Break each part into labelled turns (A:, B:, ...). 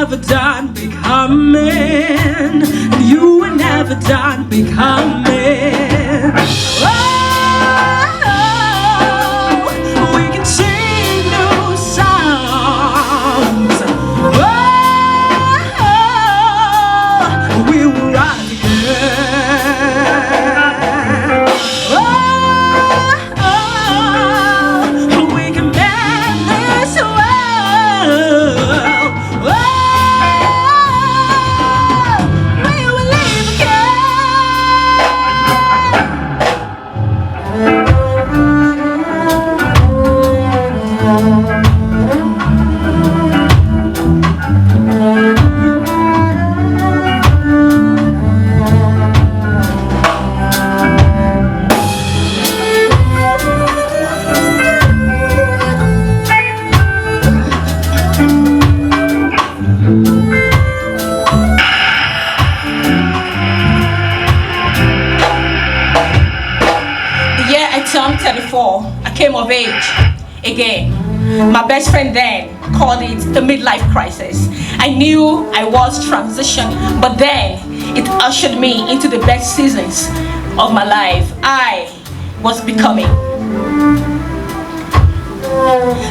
A: never done becoming, and you were never done becoming. Oh, we can sing new songs. Oh, we will rise again. Oh, we can mend this world.
B: I'm 34. I came of age again. My best friend then called it the midlife crisis. I knew I was transitioning, but then it ushered me into the best seasons of my life. I was becoming.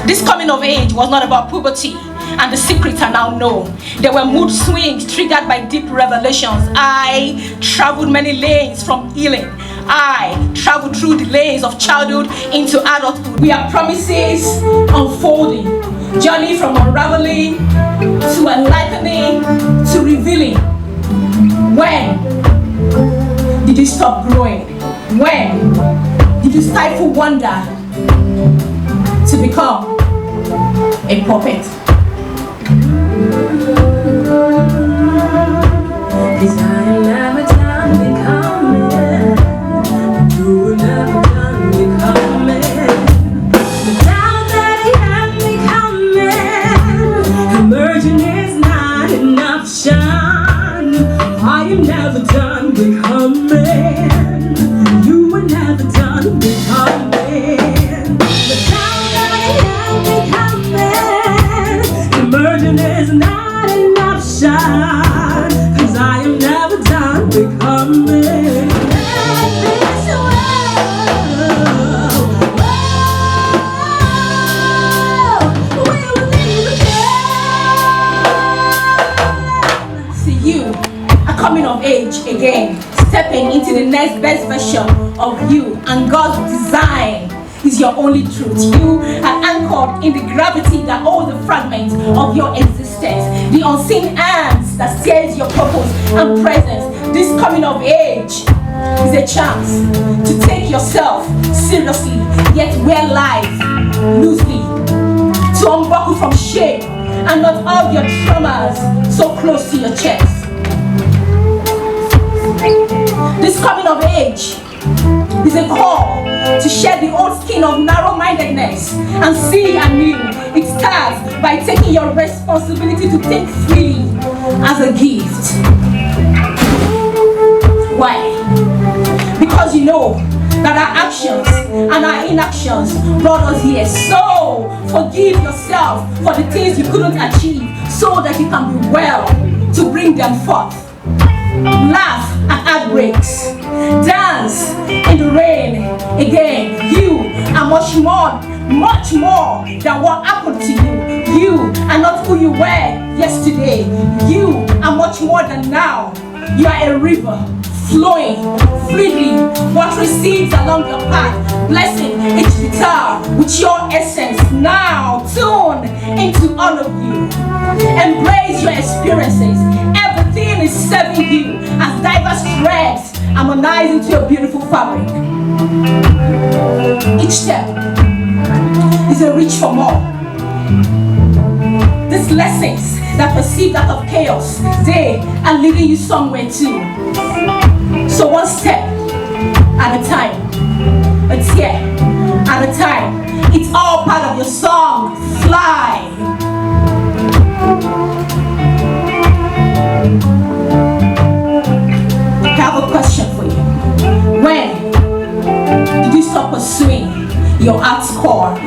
B: This coming of age was not about puberty, and the secrets are now known. There were mood swings triggered by deep revelations. I traveled many lanes from healing. I traveled through the lanes of childhood into adulthood. We have promises unfolding, journey from unraveling to enlightening to revealing. When did you stop growing? When did you stifle wonder to become a puppet? Desire never done becoming. You were never done becoming. The doubt that you have me coming. Emerging is not an option. I am never done becoming. You were never done becoming. The doubt that you have me coming. Emerging is not an option. 'Cause I am never done becoming. Coming of age again, stepping into the next best version of you, and God's design is your only truth. You are anchored in the gravity that holds the fragments of your existence, the unseen hands that steers your purpose and presence. This coming of age is a chance to take yourself seriously, yet wear life loosely, to unbuckle from shame and not all your traumas so close to your chest. This coming of age It's a call to shed the old skin of narrow-mindedness and see anew. It starts by taking your responsibility to think freely as a gift. Why? Because you know that our actions and our inactions brought us here. So forgive yourself for the things you couldn't achieve so that you can be well to bring them forth. Laugh at heartbreaks. Dance in the rain again. You are much more than what happened to you. You are not who you were yesterday. You are much more than now. You are a river flowing freely, watering seeds along your path, blessing each guitar with your essence. Now tune into all of you. Embrace your experiences. Everything is serving you as diverse threads harmonize into a beautiful fabric. Each step is a reach for more. These lessons that perceive out of chaos, they are leading you somewhere too. So one step at a time, a tear at a time. It's all part of your song. Fly. I have a question for you. When did you stop pursuing your heart's core?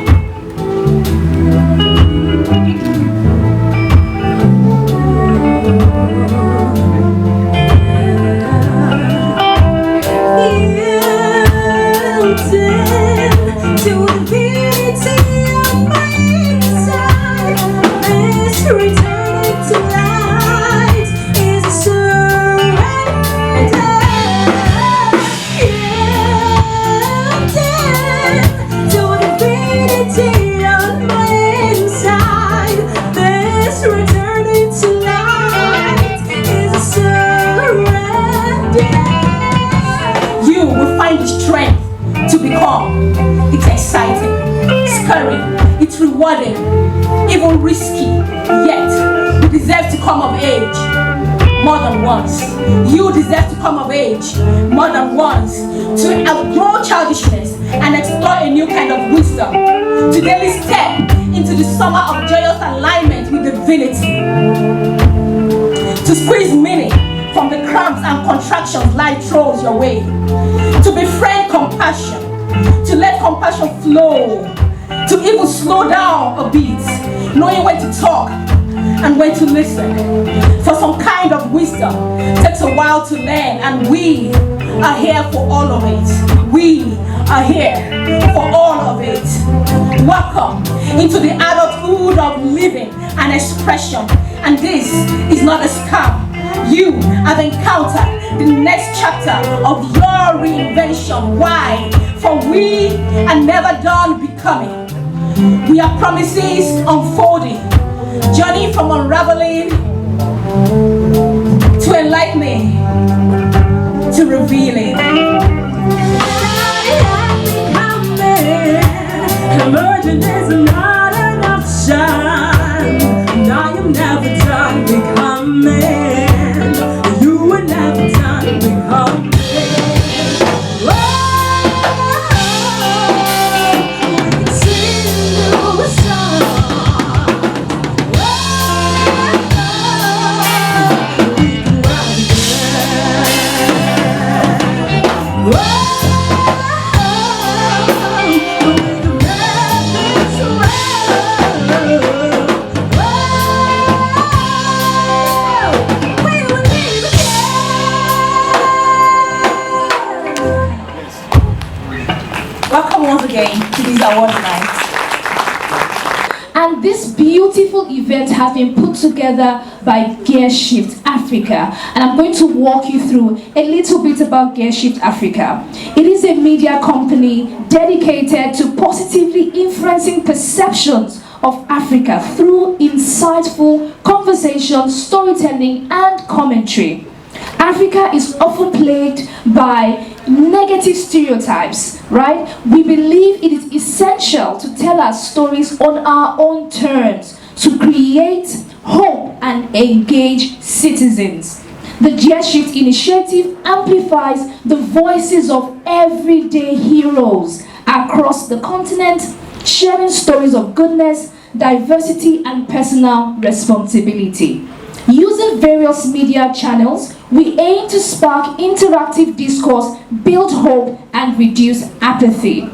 B: It's exciting, scary, it's rewarding, even risky, yet you deserve to come of age more than once. You deserve to come of age more than once, to outgrow childishness and explore a new kind of wisdom, to daily step into the summer of joyous alignment with divinity, to squeeze meaning from the cramps and contractions life throws your way, to befriend compassion, to let compassion flow, to even slow down a bit, knowing when to talk and when to listen. For some kind of wisdom takes a while to learn, and we are here for all of it. We are here for all of it. Welcome into the adulthood of living and expression, and this is not a scam. You have encountered the next chapter of your reinvention. Why? For we are never done becoming. We are promises unfolding, journey from unraveling to enlightening to revealing. Emerging is not an option, and I am never done becoming. You were never done becoming.
C: And this beautiful event has been put together by Gearshift Africa, and I'm going to walk you through a little bit about Gearshift Africa. It is a media company dedicated to positively influencing perceptions of Africa through insightful conversation, storytelling, and commentary. Africa is often plagued by negative stereotypes, right? We believe it is essential to tell our stories on our own terms to create hope and engage citizens. The Gearshift initiative amplifies the voices of everyday heroes across the continent, sharing stories of goodness, diversity, and personal responsibility. Using various media channels, we aim to spark interactive discourse, build hope, and reduce apathy.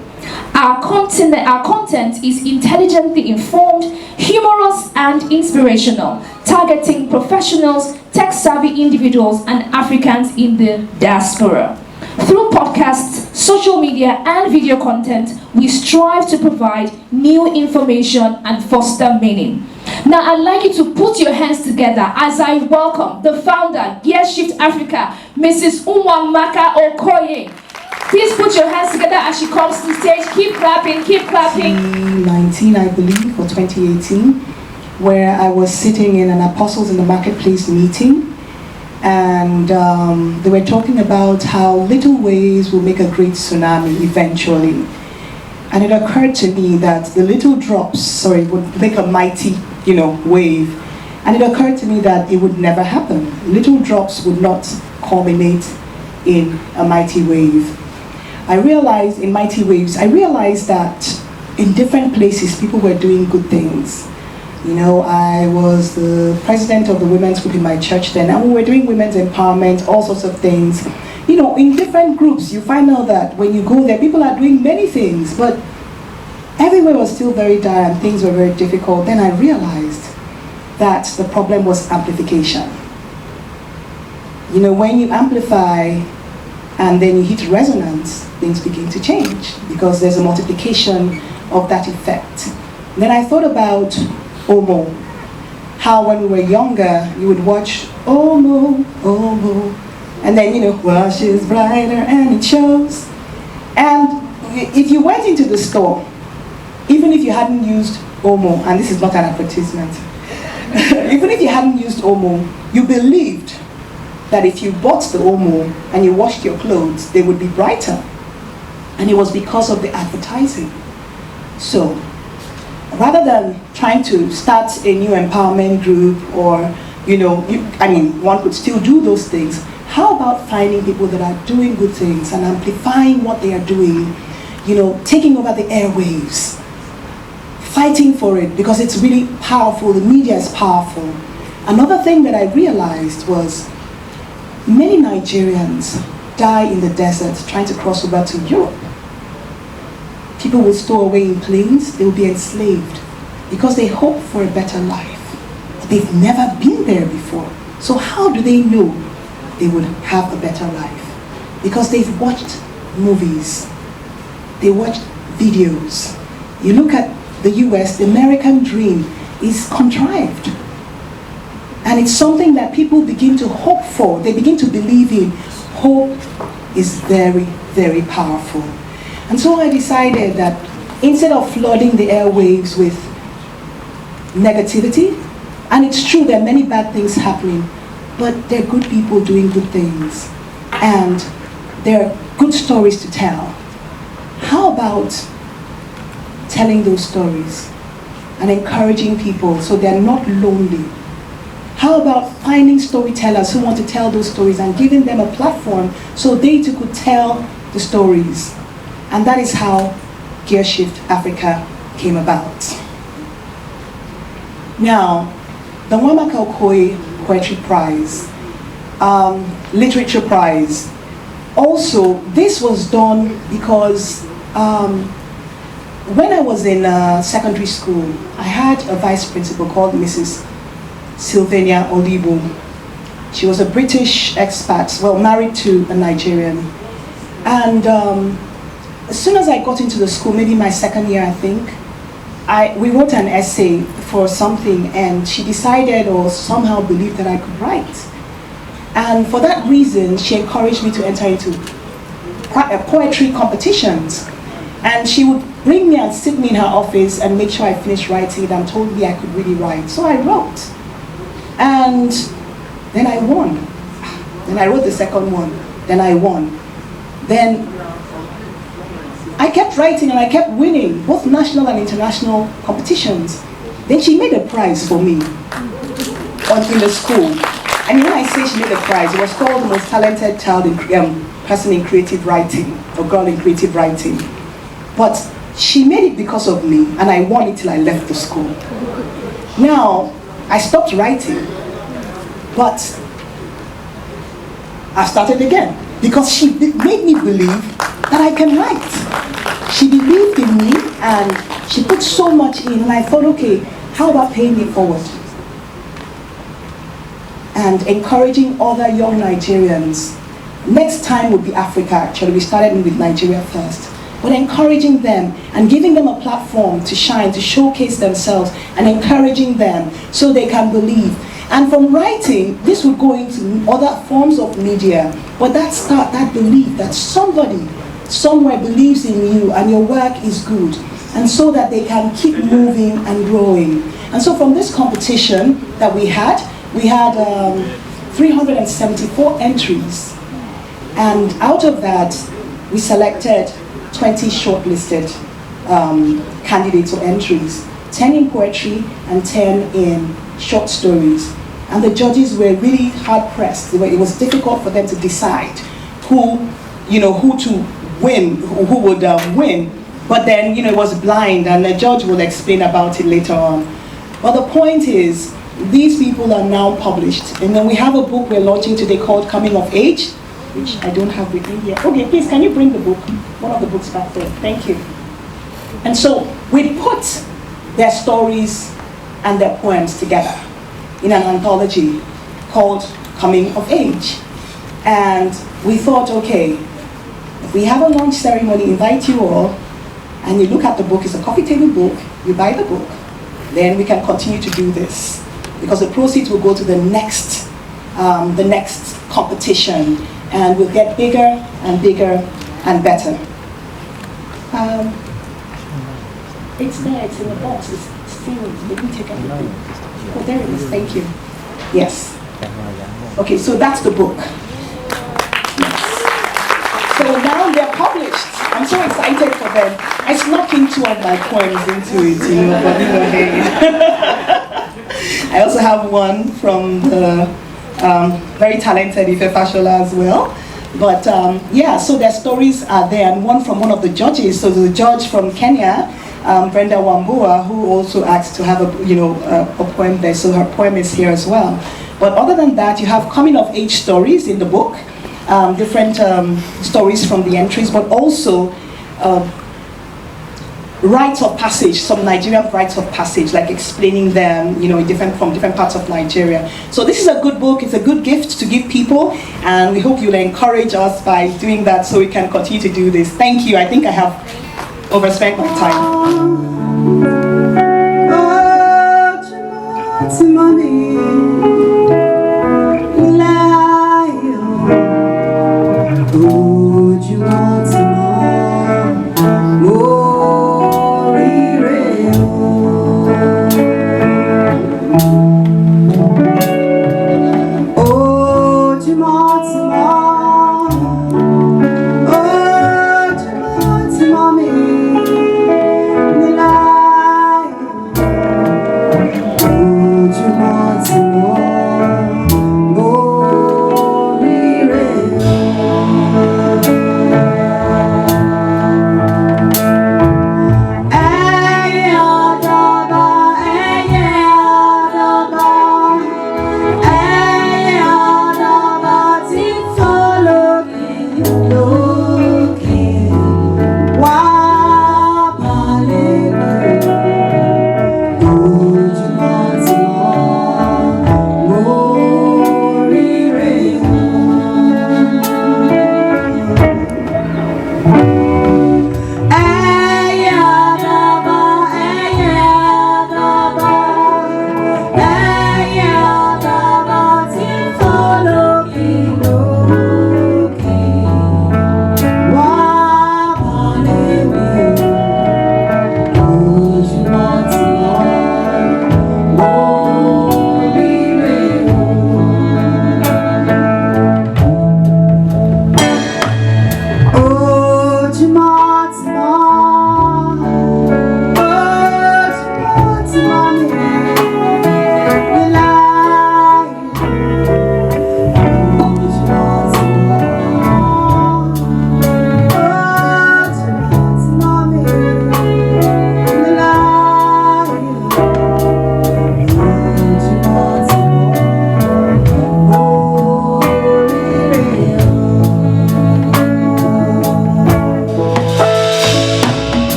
C: Our content is intelligently informed, humorous, and inspirational, targeting professionals, tech-savvy individuals, and Africans in the diaspora. Through podcasts, social media, and video content, we strive to provide new information and foster meaning. Now, I'd like you to put your hands together as I welcome the founder, Gear Shift Africa, Mrs. Nwamaka Okoye. Please put your hands together as she comes to the stage. Keep clapping, keep clapping.
D: 2019, I believe, or 2018, where I was sitting in an Apostles in the Marketplace meeting, and they were talking about how little waves will make a great tsunami eventually. And it occurred to me that the little drops, would make a mighty, wave. And it occurred to me that it would never happen. Little drops would not culminate in a mighty wave. I realized in mighty waves, that in different places people were doing good things. I was the president of the women's group in my church then, and we were doing women's empowerment, all sorts of things. In different groups, you find out that when you go there, people are doing many things, but everywhere was still very dire and things were very difficult. Then I realized that the problem was amplification. When you amplify and then you hit resonance, things begin to change because there's a multiplication of that effect. Then I thought about Omo, how when we were younger, you would watch Omo, Omo, and then, well, she's brighter and it shows. And if you went into the store, even if you hadn't used Omo, and this is not an advertisement, even if you hadn't used Omo, you believed that if you bought the Omo and you washed your clothes, they would be brighter. And it was because of the advertising. So, rather than trying to start a new empowerment group or, one could still do those things, how about finding people that are doing good things and amplifying what they are doing, taking over the airwaves, fighting for it because it's really powerful, the media is powerful. Another thing that I realized was many Nigerians die in the desert trying to cross over to Europe. People will stow away in planes, they will be enslaved because they hope for a better life. They've never been there before. So how do they know they would have a better life? Because they've watched movies, they watched videos. You look at the US, the American dream is contrived. And it's something that people begin to hope for, they begin to believe in. Hope is very, very powerful. And so I decided that instead of flooding the airwaves with negativity, and it's true there are many bad things happening, but there are good people doing good things, and there are good stories to tell. How about telling those stories and encouraging people so they're not lonely? How about finding storytellers who want to tell those stories and giving them a platform so they too could tell the stories? And that is how Gear Shift Africa came about. Now, the Nwamaka Okoye Poetry Prize, Literature Prize, also this was done because when I was in secondary school, I had a vice principal called Mrs. Sylvania Olibo. She was a British expat, well, married to a Nigerian. And as soon as I got into the school, maybe my second year, I think, we wrote an essay for something, and she decided or somehow believed that I could write. And for that reason, she encouraged me to enter into poetry competitions. And she would bring me and sit me in her office and make sure I finished writing it and told me I could really write. So I wrote. And then I won. Then I wrote the second one. Then I won. Then I kept writing and I kept winning both national and international competitions. Then she made a prize for me in the school. And when I say she made a prize, it was called the most talented child in person in creative writing, or girl in creative writing. But she made it because of me, and I won it till I left the school. Now, I stopped writing, but I started again because she made me believe that I can write. She believed in me and she put so much in, and I thought, okay, how about paying it forward? And encouraging other young Nigerians. Next time would be Africa, actually. We started with Nigeria first. But encouraging them and giving them a platform to shine, to showcase themselves, and encouraging them so they can believe. And from writing, this would go into other forms of media, but that belief that somebody somewhere believes in you and your work is good, and so that they can keep moving and growing. And so from this competition that we had 374 entries, and out of that, we selected 20 shortlisted candidates or entries, 10 in poetry and 10 in short stories. And the judges were really hard pressed. It was difficult for them to decide who to win, who would win. But then, it was blind, and the judge will explain about it later on. But the point is, these people are now published. And then we have a book we're launching today called Coming of Age, which I don't have with me here. Okay, please, can you bring the book? One of the books back there. Thank you. And so we put their stories and their poems together in an anthology called Coming of Age. And we thought, okay, if we have a launch ceremony, invite you all, and you look at the book, it's a coffee table book, you buy the book, then we can continue to do this. Because the proceeds will go to the next competition, and we'll get bigger and bigger and better. It's there, it's in the box, it's sealed. Let me take everything. Oh, there it is, thank you. Yes. Okay, so that's the book. Yes. So now they're published. I'm so excited for them. I snuck in 2 of my poems into it, but hey. I also have one from the very talented Ife Fashola as well. But yeah, so their stories are there, and one from one of the judges. So the judge from Kenya, Brenda Wambua, who also asked to have a poem there. So her poem is here as well. But other than that, you have coming of age stories in the book, different stories from the entries, but also rites of passage, some Nigerian rites of passage, like explaining them, from different parts of Nigeria. So this is a good book, it's a good gift to give people, and we hope you'll encourage us by doing that so we can continue to do this. Thank you. I think I have overspent my time.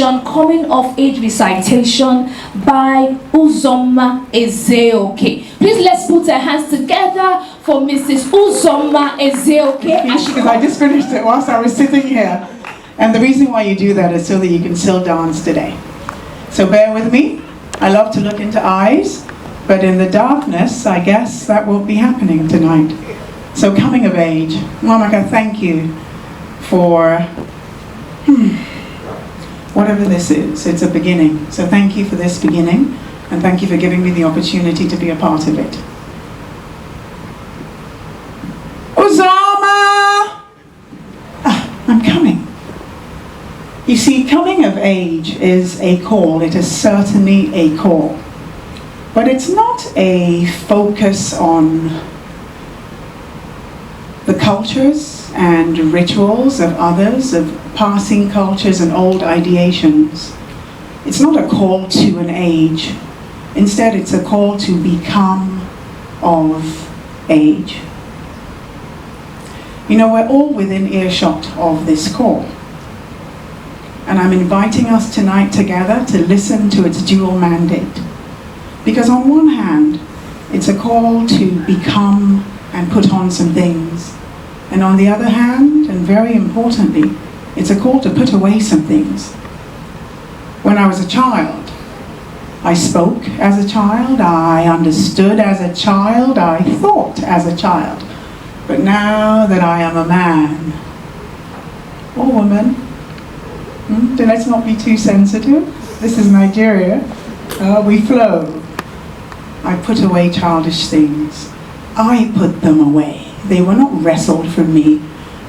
C: session, Coming of Age Recitation by Uzoma Ezeoke. Please let's put our hands together for Mrs. Uzoma Ezeoke.
E: Because I just finished it whilst I was sitting here. And the reason why you do that is so that you can still dance today. So bear with me. I love to look into eyes, but in the darkness, I guess that won't be happening tonight. So coming of age. Nwamaka, thank you for whatever this is. It's a beginning. So thank you for this beginning, and thank you for giving me the opportunity to be a part of it. Uzoma! I'm coming. You see, coming of age is a call. It is certainly a call. But it's not a focus on the cultures and rituals of others, of passing cultures and old ideations. It's not a call to an age. Instead, it's a call to become of age. You know, we're all within earshot of this call. And I'm inviting us tonight together to listen to its dual mandate. Because on one hand, it's a call to become and put on some things. And on the other hand, and very importantly, it's a call to put away some things. When I was a child, I spoke as a child, I understood as a child, I thought as a child. But now that I am a man, or woman, let's not be too sensitive. This is Nigeria. We flow. I put away childish things. I put them away. They were not wrestled from me.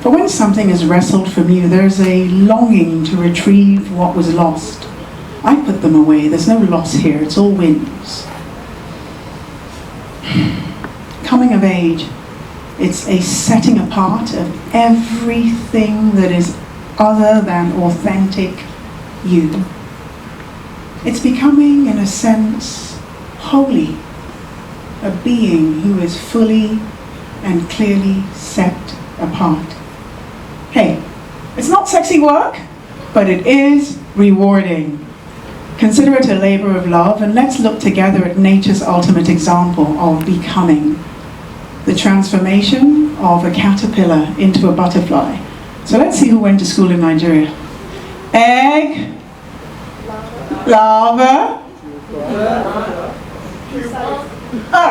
E: But when something is wrestled from you, there's a longing to retrieve what was lost. I put them away. There's no loss here. It's all wins. Coming of age, it's a setting apart of everything that is other than authentic you. It's becoming, in a sense, holy, a being who is fully and clearly set apart. Hey, it's not sexy work, but it is rewarding. Consider it a labor of love, and let's look together at nature's ultimate example of becoming, the transformation of a caterpillar into a butterfly. So let's see who went to school in Nigeria. Egg, larva,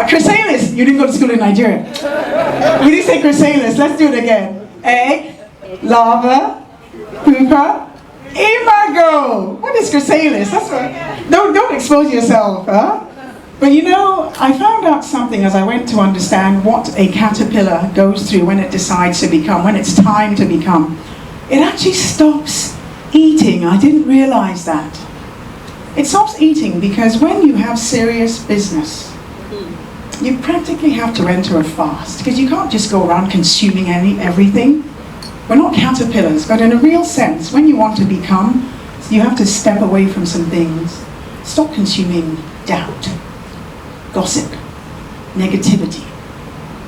E: chrysalis. You didn't go to school in Nigeria. We didn't say chrysalis. Let's do it again. Egg, larva, pupa, imago. What is chrysalis? That's what. Don't expose yourself, huh? But you know, I found out something as I went to understand what a caterpillar goes through when it decides to become, when it's time to become. It actually stops eating. I didn't realize that. It stops eating because when you have serious business, you practically have to enter a fast, because you can't just go around consuming everything. We're not caterpillars, but in a real sense, when you want to become, you have to step away from some things. Stop consuming doubt, gossip, negativity,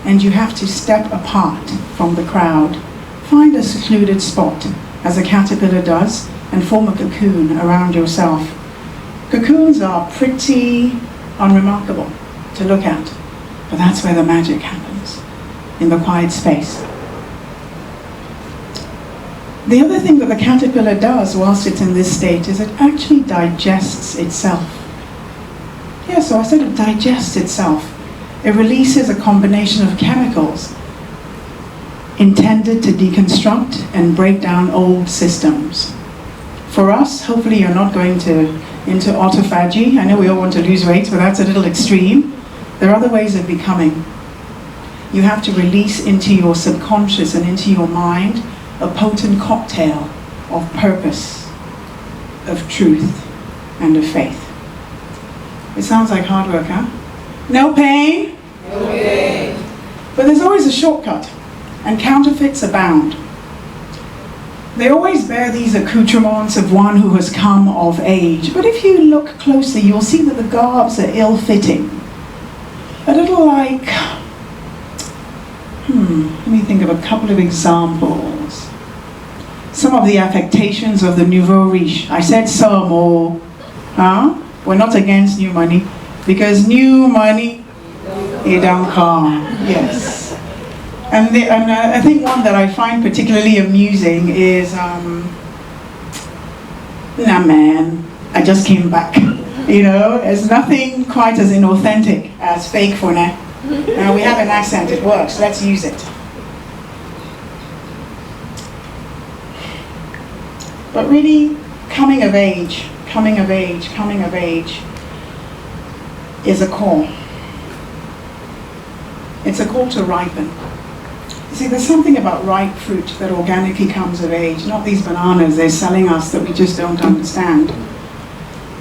E: and you have to step apart from the crowd. Find a secluded spot, as a caterpillar does, and form a cocoon around yourself. Cocoons are pretty unremarkable to look at, but that's where the magic happens, in the quiet space. The other thing that the caterpillar does whilst it's in this state is it actually digests itself. Yeah, so I said it digests itself. It releases a combination of chemicals intended to deconstruct and break down old systems. For us, hopefully you're not going into autophagy. I know we all want to lose weight, but that's a little extreme. There are other ways of becoming. You have to release into your subconscious and into your mind a potent cocktail of purpose, of truth, and of faith. It sounds like hard work, huh? No pain? No gain. But there's always a shortcut, and counterfeits abound. They always bear these accoutrements of one who has come of age, but if you look closely, you'll see that the garbs are ill-fitting. A little like, let me think of a couple of examples. some of the affectations of the nouveau riche. I said some, or we're not against new money, because new money, it don't come. Yes. And I think one that I find particularly amusing is, nah man, I just came back. You know, it's nothing quite as inauthentic as fake for now. Now we have an accent, it works, let's use it. But really, coming of age is a call. It's a call to ripen. You see, there's something about ripe fruit that organically comes of age, not these bananas they're selling us that we just don't understand.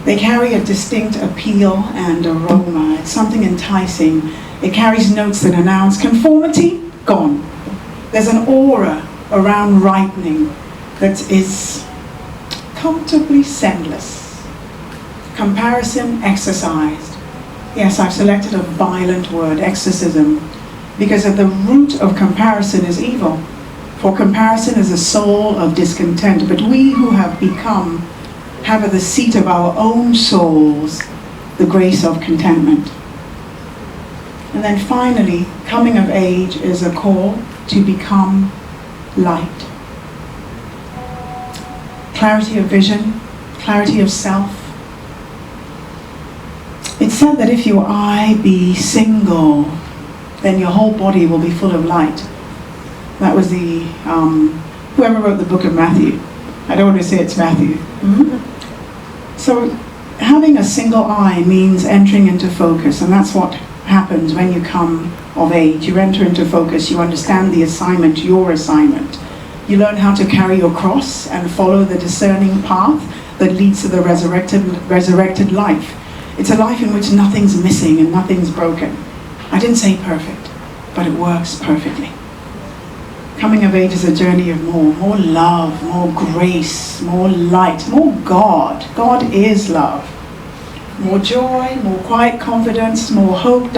E: They carry a distinct appeal and aroma. It's something enticing. It carries notes that announce conformity, gone. There's an aura around ripening that is comfortably scentless. Comparison exercised. Yes, I've selected a violent word, exorcism, because at the root of comparison is evil. For comparison is a soul of discontent. But we who have become have at the seat of our own souls the grace of contentment. And then finally, coming of age is a call to become light. Clarity of vision, clarity of self. It's said that if your eye be single, then your whole body will be full of light. That was the, whoever wrote the book of Matthew. I don't want to say it's Matthew. So having a single eye means entering into focus, and that's what happens when you come of age. You enter into focus, you understand the assignment, your assignment. You learn how to carry your cross and follow the discerning path that leads to the resurrected life. It's a life in which nothing's missing and nothing's broken. I didn't say perfect, but it works perfectly. Coming of age is a journey of more love, more grace, more light, more God. God is love. More joy, more quiet confidence, more hope, ...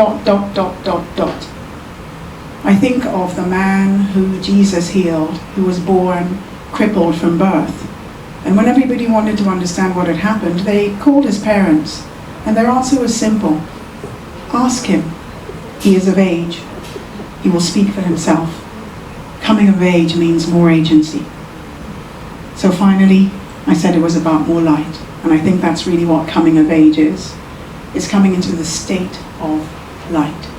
E: I think of the man who Jesus healed, who was born crippled from birth. And when everybody wanted to understand what had happened, they called his parents. And their answer was simple. Ask him. He is of age. He will speak for himself. Coming of age means more agency. So finally, I said it was about more light. And I think that's really what coming of age is. It's coming into the state of light.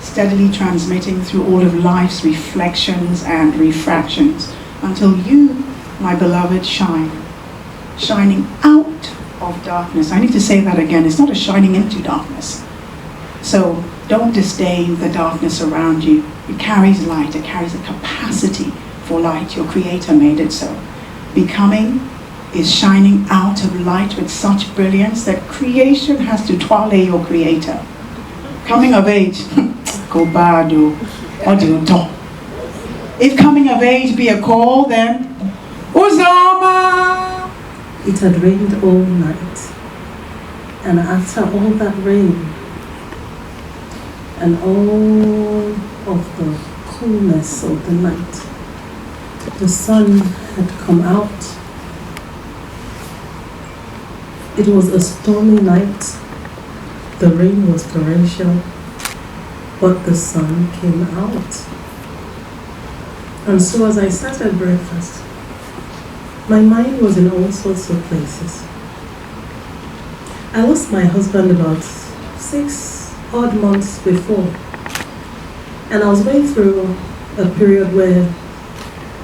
E: Steadily transmitting through all of life's reflections and refractions until you, my beloved, shine. Shining out of darkness. I need to say that again. It's not a shining into darkness. So don't disdain the darkness around you. It carries light. It carries a capacity for light. Your Creator made it so. Becoming is shining out of light with such brilliance that creation has to twirl your Creator. Coming of age, go bad, what do you talk? If coming of age be a call, then Uzama!
F: It had rained all night, and after all that rain, and all of the coolness of the night, the sun had come out. It was a stormy night. The rain was torrential, but the sun came out. And so as I sat at breakfast, my mind was in all sorts of places. I lost my husband about 6 odd months before, and I was going through a period where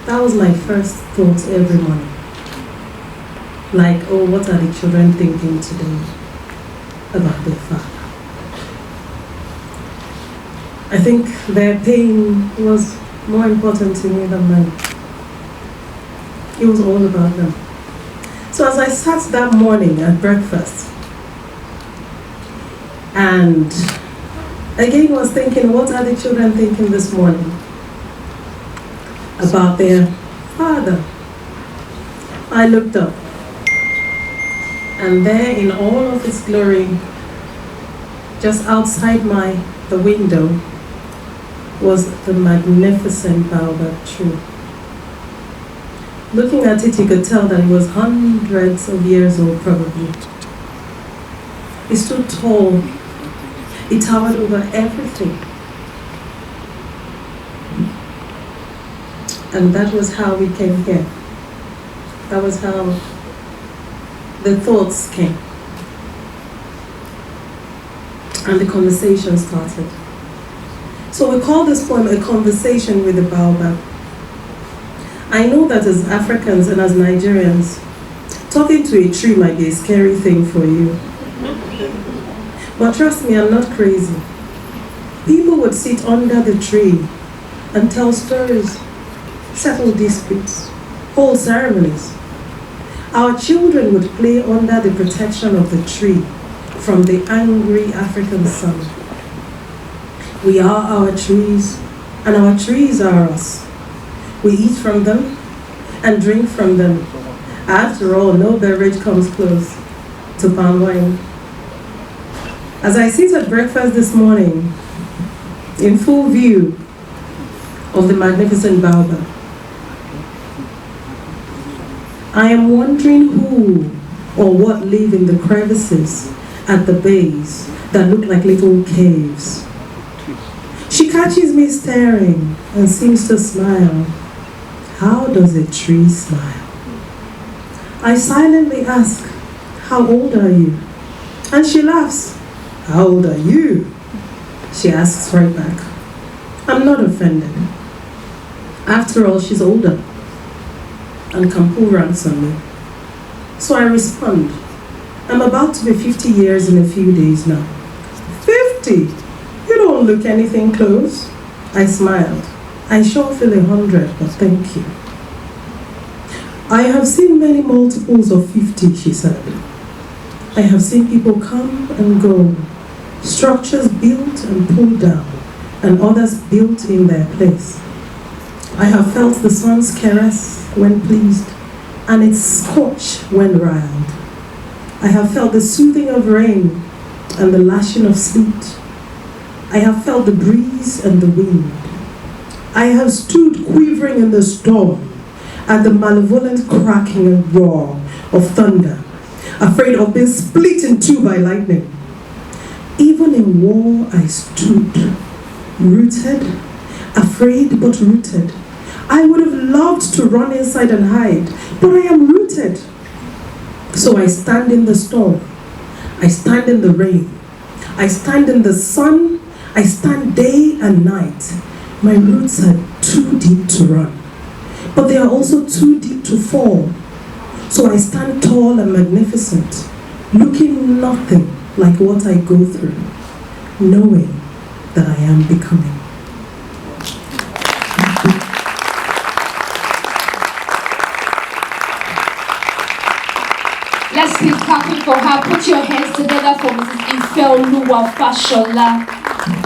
F: that was my first thought every morning. Like, oh, what are the children thinking today about their father? I think their pain was more important to me than mine. It was all about them. So as I sat that morning at breakfast, and again was thinking, what are the children thinking this morning about their father? I looked up, and there in all of its glory, just outside the window, was the magnificent baobab tree. Looking at it, you could tell that it was hundreds of years old, probably. It stood tall. It towered over everything. And that was how we came here. That was how the thoughts came. And the conversation started. So we call this poem A Conversation with the Baobab. I know that as Africans and as Nigerians, talking to a tree might be a scary thing for you. But trust me, I'm not crazy. People would sit under the tree and tell stories, settle disputes, hold ceremonies. Our children would play under the protection of the tree from the angry African sun. We are our trees, and our trees are us. We eat from them and drink from them. After all, no beverage comes close to palm wine. As I sit at breakfast this morning, in full view of the magnificent baobab, I am wondering who or what live in the crevices at the base that look like little caves. She catches me staring and seems to smile. How does a tree smile? I silently ask, how old are you? And she laughs. How old are you? She asks right back. I'm not offended. After all, she's older and can pull ranks on me. So I respond, I'm about to be 50 years in a few days now. 50? You don't look anything close. I smiled. I sure feel 100, but thank you. I have seen many multiples of 50, she said. I have seen people come and go, structures built and pulled down, and others built in their place. I have felt the sun's caress when pleased, and its scorch when riled. I have felt the soothing of rain and the lashing of sleet. I have felt the breeze and the wind. I have stood quivering in the storm at the malevolent cracking and roar of thunder, afraid of being split in two by lightning. Even in war I stood, rooted, afraid but rooted. I would have loved to run inside and hide, but I am rooted. So I stand in the storm, I stand in the rain, I stand in the sun, I stand day and night. My roots are too deep to run, but they are also too deep to fall. So I stand tall and magnificent, looking nothing like what I go through, knowing that I am becoming.
C: Let's keep clapping for her. Put your hands together for Mrs. Ifeoluwa Fashola.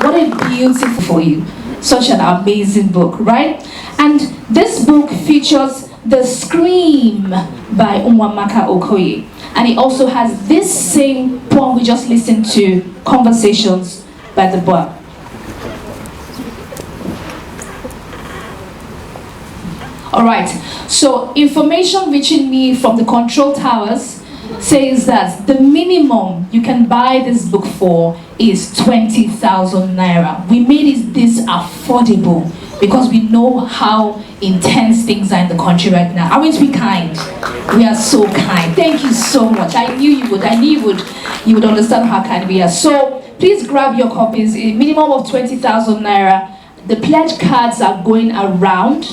C: What a beautiful for you. Such an amazing book, right? And this book features The Scream by Nwamaka Okoye. And it also has this same poem we just listened to, Conversations by the Book. Alright, so information reaching me from the control towers says that the minimum you can buy this book for is 20,000 naira. We made it this affordable because we know how intense things are in the country right now. Aren't we kind? We are so kind. Thank you so much. I knew you would. I knew you would understand how kind we are. So please grab your copies. A minimum of 20,000 naira. The pledge cards are going around.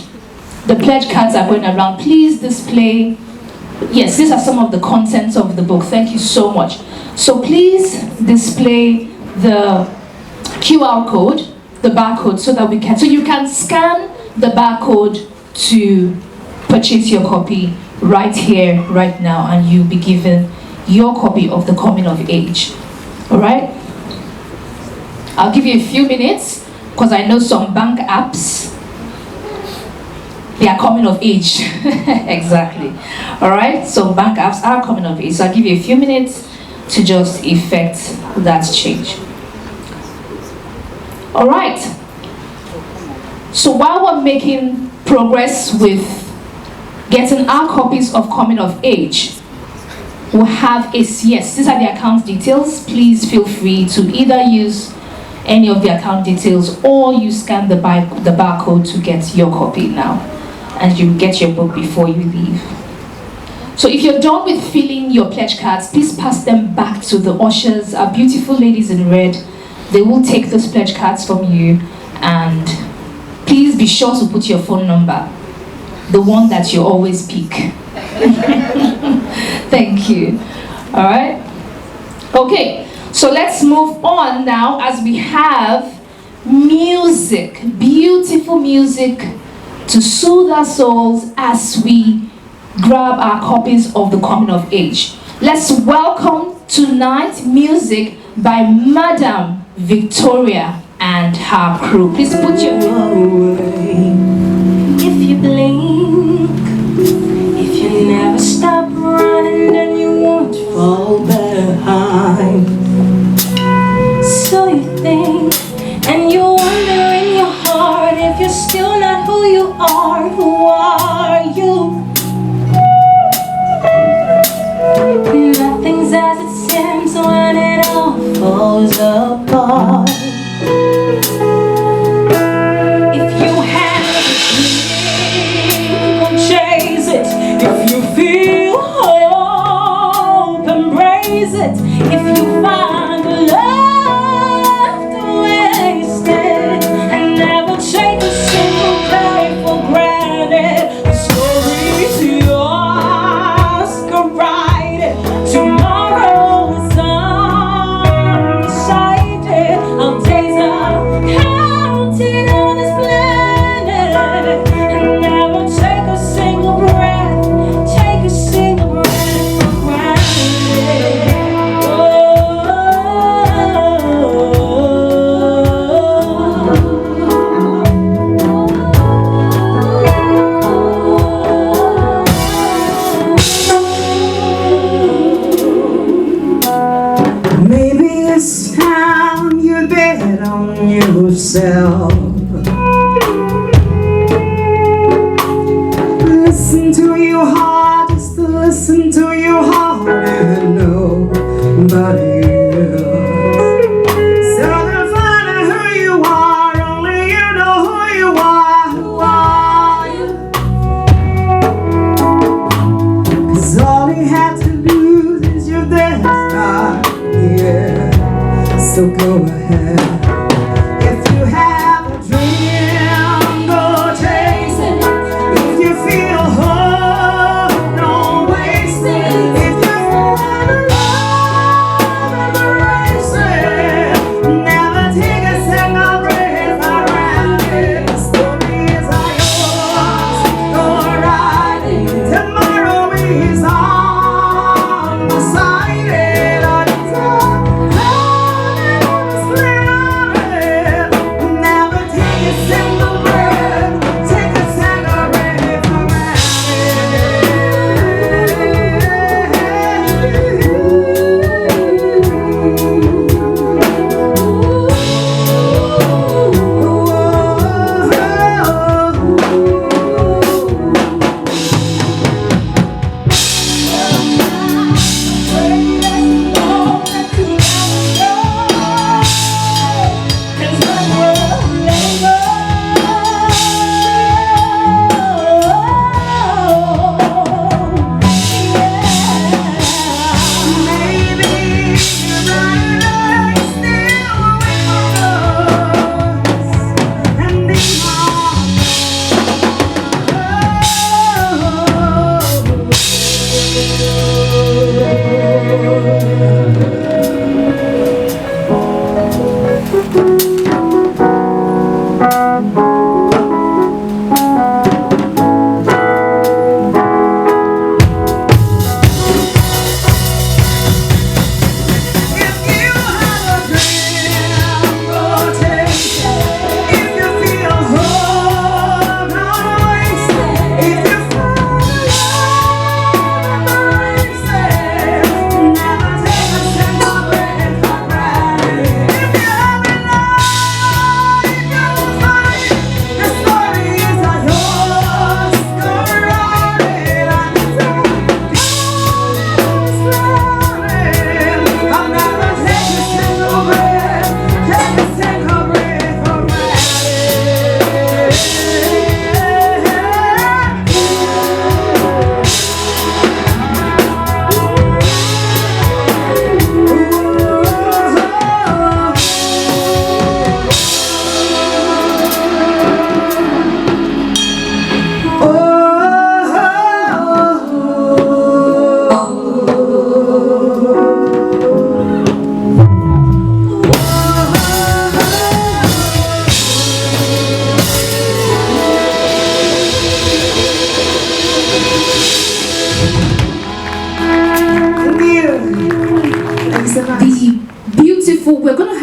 C: The pledge cards are going around. Please display. Yes, these are some of the contents of the book. Thank you so much. So please display the QR code, the barcode, so that you can scan the barcode to purchase your copy right here, right now, and you'll be given your copy of The Coming of Age. All right? I'll give you a few minutes because I know some bank apps, they are coming of age. Exactly. All right, so bank apps are coming of age. So I'll give you a few minutes to just effect that change. All right. So while we're making progress with getting our copies of Coming of Age. We'll have a, yes, these are the account details. Please feel free to either use any of the account details or you scan the barcode to get your copy now. And you get your book before you leave. So if you're done with filling your pledge cards, please pass them back to the ushers, our beautiful ladies in red. They will take those pledge cards from you, and please be sure to put your phone number, the one that you always pick. Thank you. All right. Okay, so let's move on now as we have music, beautiful music to soothe our souls as we grab our copies of the Coming of Age. Let's welcome tonight music by Madam Victoria and her crew. Please put your
A: If you blink, if you never stop running, then you won't fall behind. So you think, and you wonder in your heart, if you're still not who you are, who are you? Nothing's as it seems when it all falls apart. If you have a dream, go chase it. If you feel hope, embrace it. If you find love to waste it, and never take a single day for granted. The story's yours, go write it. Tomorrow is undecided. Our days are counted on this planet, and never take a single breath, take a single breath for granted.
E: Maybe it's time you bet on yourself. Listen to your heart, just listen to your heart and nobody else. So to find out who you are, only you know who you are. Who are you? 'Cause all you have to lose is your destiny. Yeah, so go ahead. If you have a dream, go chase it. If you feel hope, don't waste it. If you fall in love, embrace it. Never take a single breath for granted. The stories are yours, go write it. Tomorrow is undecided. Never take a single breath, take a single breath for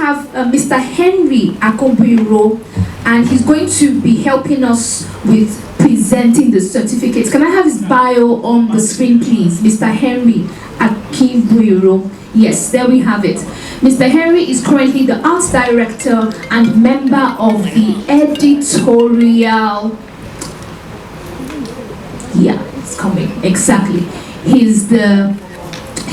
C: have Mr. Henry Akobuiro, and he's going to be helping us with presenting the certificates. Can I have his bio on the screen, please? Mr. Henry Akobuiro. Yes, there we have it. Mr. Henry is currently the arts director and member of the editorial. Yeah, it's coming. Exactly. He's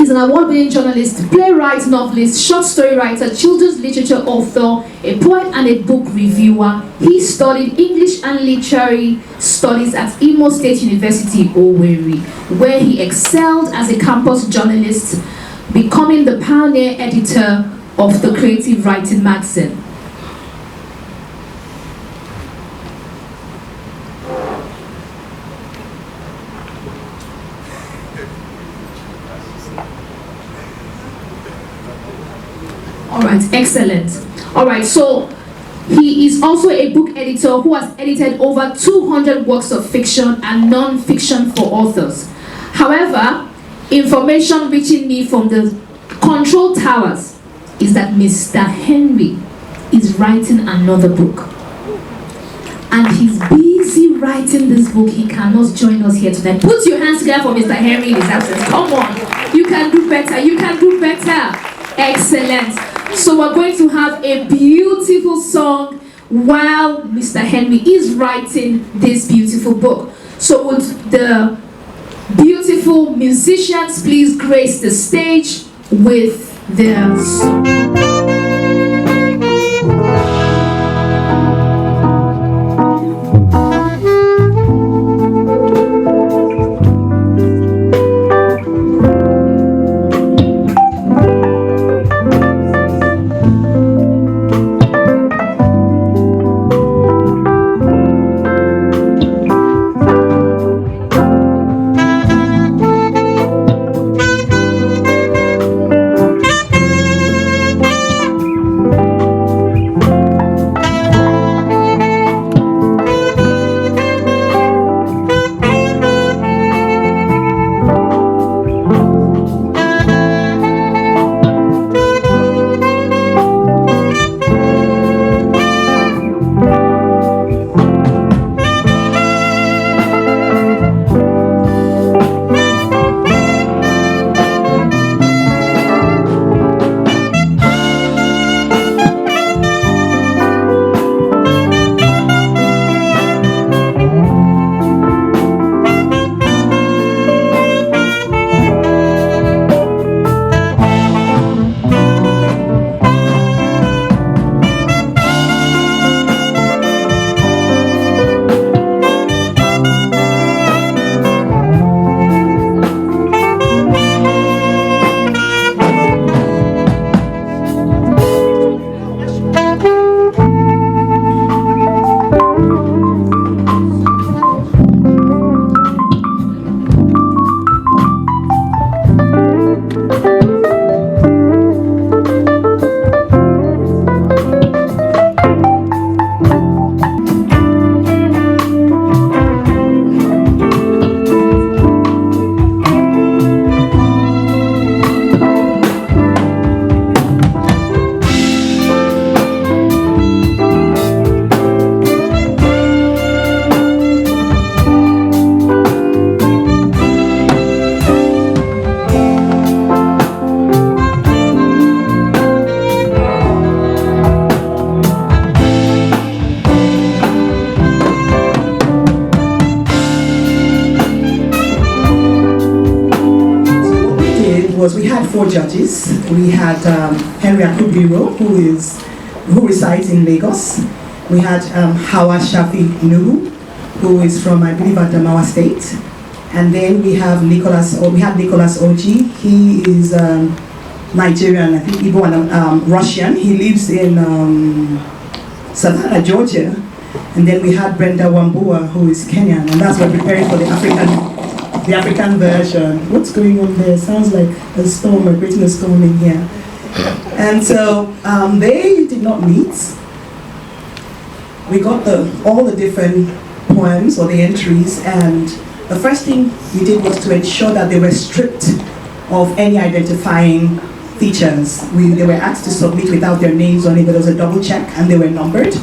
C: an award-winning journalist, playwright, novelist, short story writer, children's literature author, a poet and a book reviewer. He studied English and literary studies at Imo State University, Owerri, where he excelled as a campus journalist, becoming the pioneer editor of the creative writing magazine. All right, excellent. All right, so he is also a book editor who has edited over 200 works of fiction and non-fiction for authors. However, information reaching me from the control towers is that Mr. Henry is writing another book. And he's busy writing this book. He cannot join us here tonight. Put your hands together for Mr. Henry in his absence. Come on. You can do better. You can do better. Excellent. So we're going to have a beautiful song while Mr. Henry is writing this beautiful book. So would the beautiful musicians please grace the stage with their song.
E: We had 4 judges. We had Henry Akubiro, who resides in Lagos. We had Hawa Shafi Nuhu, who is from, I believe, Adamawa State. And then we have Nicholas Oji. He is Nigerian, I think Igbo and Russian. He lives in Savannah, Georgia. And then we had Brenda Wambua, who is Kenyan, and that's what we're preparing for the African version. What's going on there? Sounds like a storm, we're creating a storm in here. And so they did not meet. We got all the different poems or the entries, and the first thing we did was to ensure that they were stripped of any identifying features. They were asked to submit without their names on it, but there was a double check and they were numbered.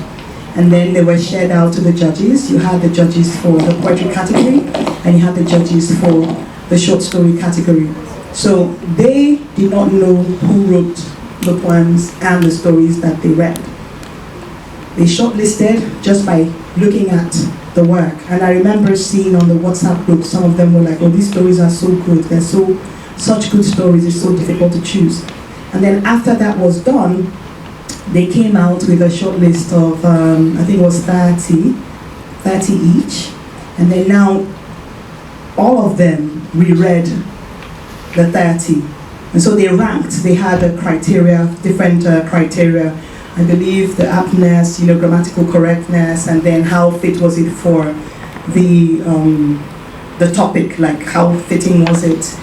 E: And then they were shared out to the judges. You had the judges for the poetry category and you had the judges for the short story category. So they did not know who wrote the poems and the stories that they read. They shortlisted just by looking at the work. And I remember seeing on the WhatsApp group, some of them were like, oh, these stories are so good. They're such good stories, it's so difficult to choose. And then after that was done, they came out with a short list of, I think it was 30 each. And then now, all of them reread the 30. And so they ranked, they had a criteria, different criteria. I believe the aptness, grammatical correctness, and then how fit was it for the topic, like how fitting was it,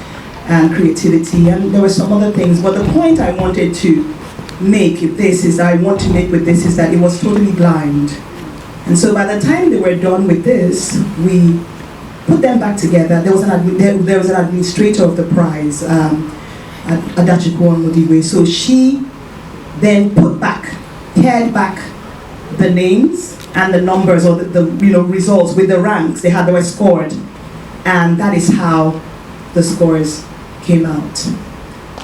E: and creativity, and there were some other things. But the point I wanted to make with this is that it was totally blind. And so by the time they were done with this, we put them back together. There was an administrator of the prize, Adachikwo Modiwe. So she then paired back the names and the numbers, or the results with the ranks they were scored, and that is how the scores came out.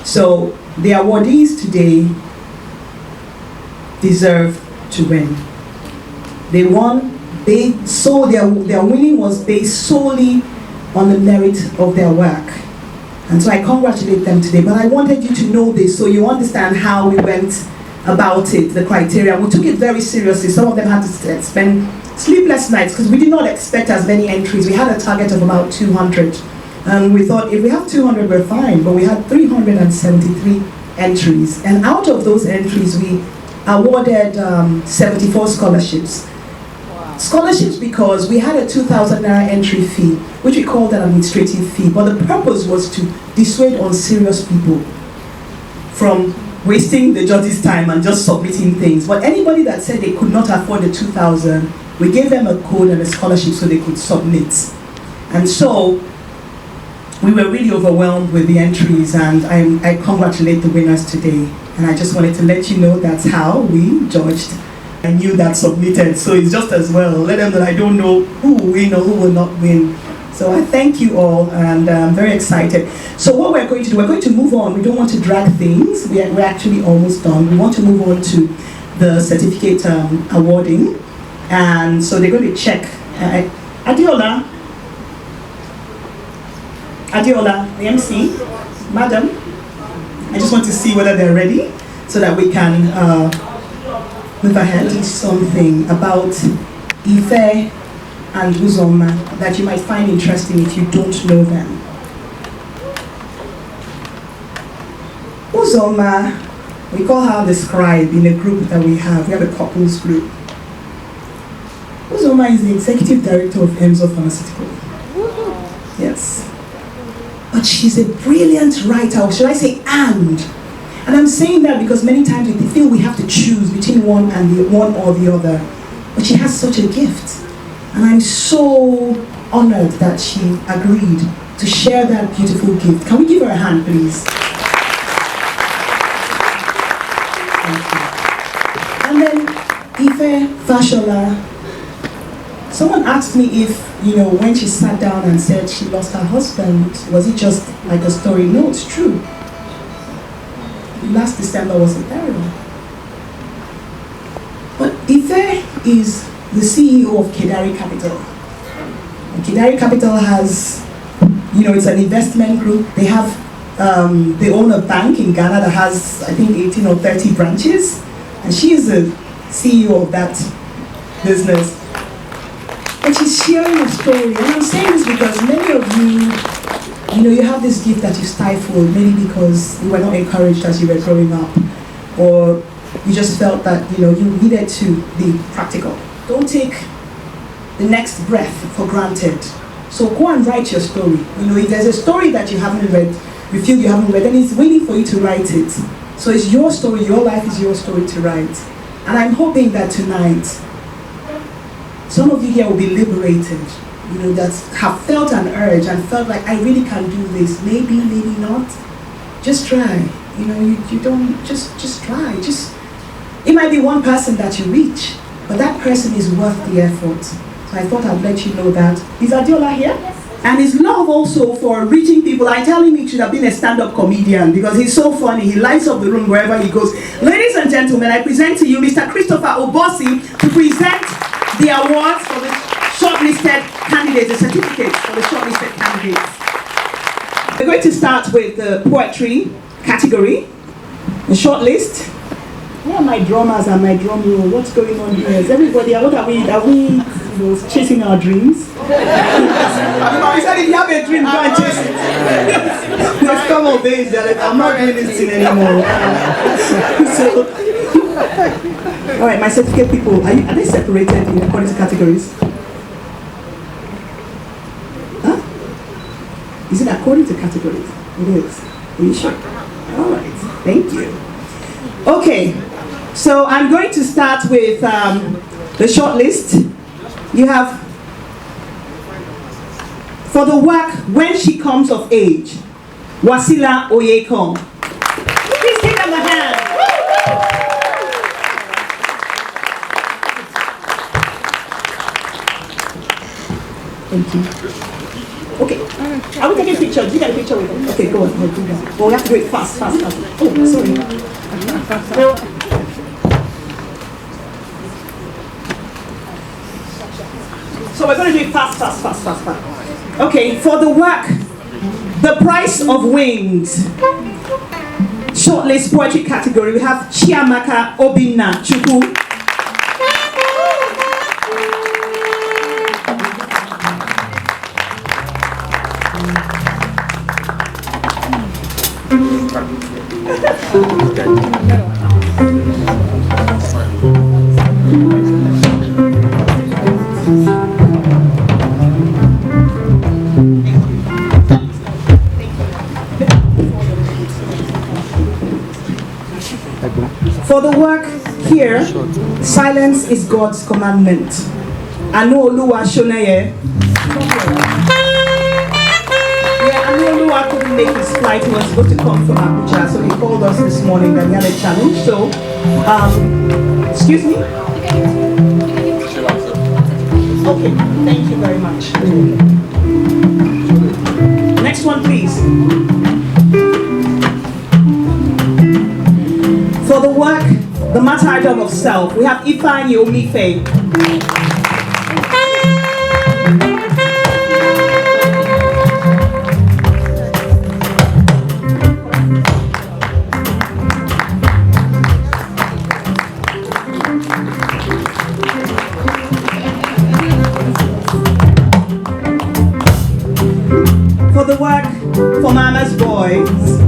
E: So the awardees today deserve to win. They won. Their winning was based solely on the merit of their work. And so I congratulate them today. But I wanted you to know this so you understand how we went about it, the criteria. We took it very seriously. Some of them had to spend sleepless nights because we did not expect as many entries. We had a target of about 200. And we thought if we have 200, we're fine. But we had 373 entries. And out of those entries, we awarded 74 scholarships. Scholarships because we had a 2,000 naira entry fee, which we called an administrative fee, but the purpose was to dissuade unserious people from wasting the judge's time and just submitting things. But anybody that said they could not afford the 2,000, we gave them a code and a scholarship so they could submit. And so we were really overwhelmed with the entries, and I congratulate the winners today. And I just wanted to let you know that's how we judged. I knew that submitted, so it's just as well. Let them know I don't know who will win or who will not win. So I thank you all, and I'm very excited. So what we're going to do, we're going to move on. We don't want to drag things. We're actually almost done. We want to move on to the certificate awarding. And so they're going to check. Adiola, the MC, madam, I just want to see whether they're ready so that we can move ahead to something about Ife and Uzoma that you might find interesting if you don't know them. Uzoma, we call her the scribe in a group that we have. We have a couples group. Uzoma is the executive director of Emzo Pharmaceutical. Yes. But she's a brilliant writer, or should I say and I'm saying that because many times we feel we have to choose between one or the other. But she has such a gift. And I'm so honored that she agreed to share that beautiful gift. Can we give her a hand, please? Thank you. And then Ife Fashola. Someone asked me if, when she sat down and said she lost her husband, was it just like a story? No, it's true. Last December was a burial. But Ife is the CEO of Kedari Capital. And Kedari Capital has, it's an investment group. They have, they own a bank in Ghana that has, I think, 18 or 30 branches. And she is the CEO of that business. And she's sharing a story. And I'm saying this because many of you, you have this gift that you stifled, maybe because you were not encouraged as you were growing up, or you just felt that, you needed to be practical. Don't take the next breath for granted. So go and write your story. If there's a story that you haven't read, you feel you haven't read, then it's waiting for you to write it. So it's your story, your life is your story to write. And I'm hoping that tonight, some of you here will be liberated, that have felt an urge and felt like, I really can do this. Maybe, maybe not. Just try.
D: you don't just try. It might be one person that you reach, but that person is worth the effort. So I thought I'd let you know that. Is Adiola here? Yes. And his love also for reaching people. I tell him he should have been a stand-up comedian because he's so funny. He lights up the room wherever he goes. Ladies and gentlemen, I present to you Mr. Christopher Obosi to present the awards for the shortlisted candidates, the certificates for the shortlisted candidates. We're going to start with the poetry category, the shortlist. Where are my drummers and my drum roll? What's going on here? Is everybody, what are we chasing our dreams? He said if you have a dream, go and chase it. There's a couple of days that I'm not doing this thing anymore. All right, my certificate people, are they separated in according to categories? Huh? Is it according to categories? It is. Are you sure? All right, thank you. Okay, so I'm going to start with the short list. You have, for the work When She Comes of Age, Wasila Oyekon. Please give them a hand. Thank you. Okay, are we taking pictures? You got a picture with them? Okay, go on, do that. Oh, we have to do it fast. Oh, sorry. So we're going to do it fast. Okay, for the work, The Price of Wings, shortlist poetry category, we have Nwamaka Okoye. For the work here, silence is God's commandment. Anu Oluwa Shoneye. Yeah, Anu Oluwa couldn't make his flight. He was supposed to come from Abuja, so he called us this morning that he had a challenge. So, excuse me? Okay, thank you very much. Next one, please. For the work, The Martyrdom of Self, we have Ifeanyi Omife. For the work, For Mama's Boys,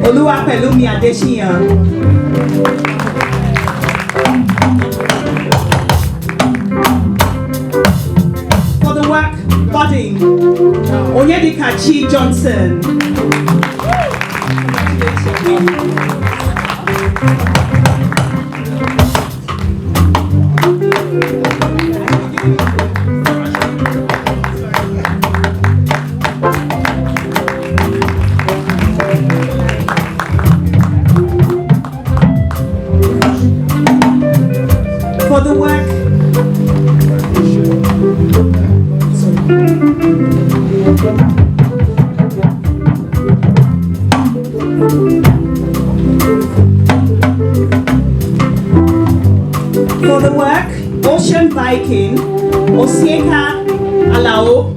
D: Oluwapelumi Adesina. For the work, Budding, Onyedikachi Johnson. For the work, Ocean Viking, Osieka Alao.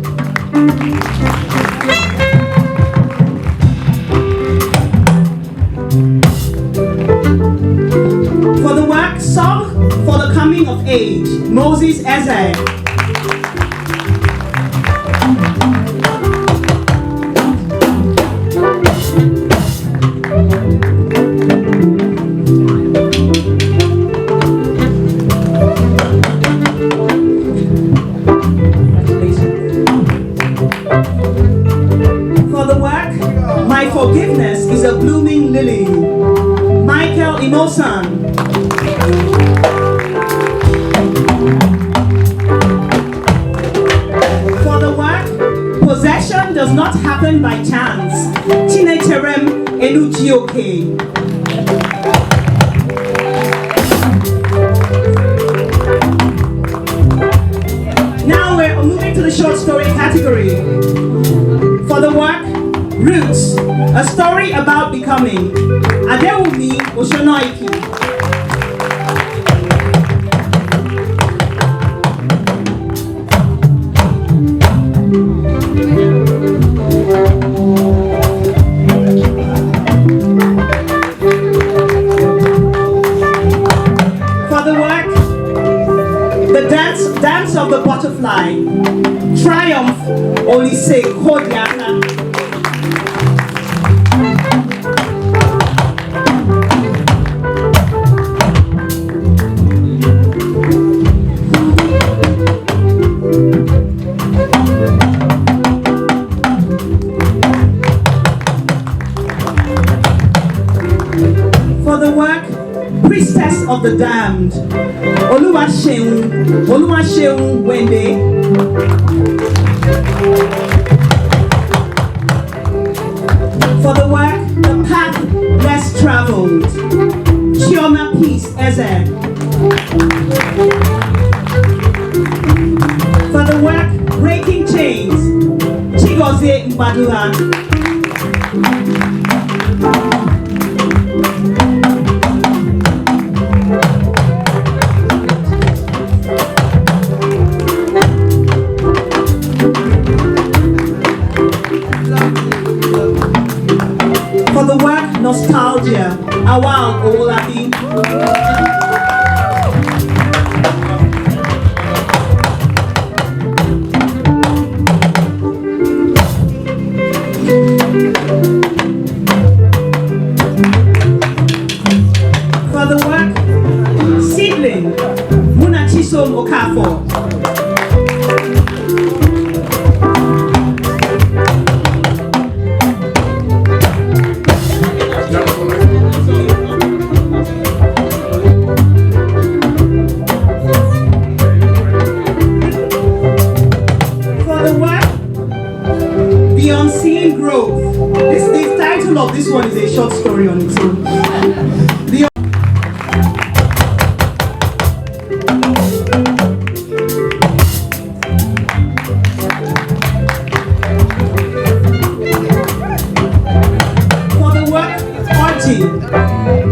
D: For the work, Song for the Coming of Age, Moses Eze. For the work, My Forgiveness is a Blooming Lily, Michael Inosan. For the work, Possession Does Not Happen by Chance, Chinecherem
E: Enuchioke. Now we're moving to the short story category. For the work, Roots, a story about becoming. Adewumi Oshonoiki. Dance of the butterfly, Triumph, Olise Kodiaka. For the work, Priestess of the Damned, Oluwaseun Wende. For the work, The Path Less Traveled, Chioma Peace Eze. For the work, Breaking Chains, Chigozie Mbadua. For the work, Nostalgia, Awal Owolabi. For the work, Seedling, Munachisom Okafor. The Unseen Growth. The title of this one is a short story on its own. For the work, Orji,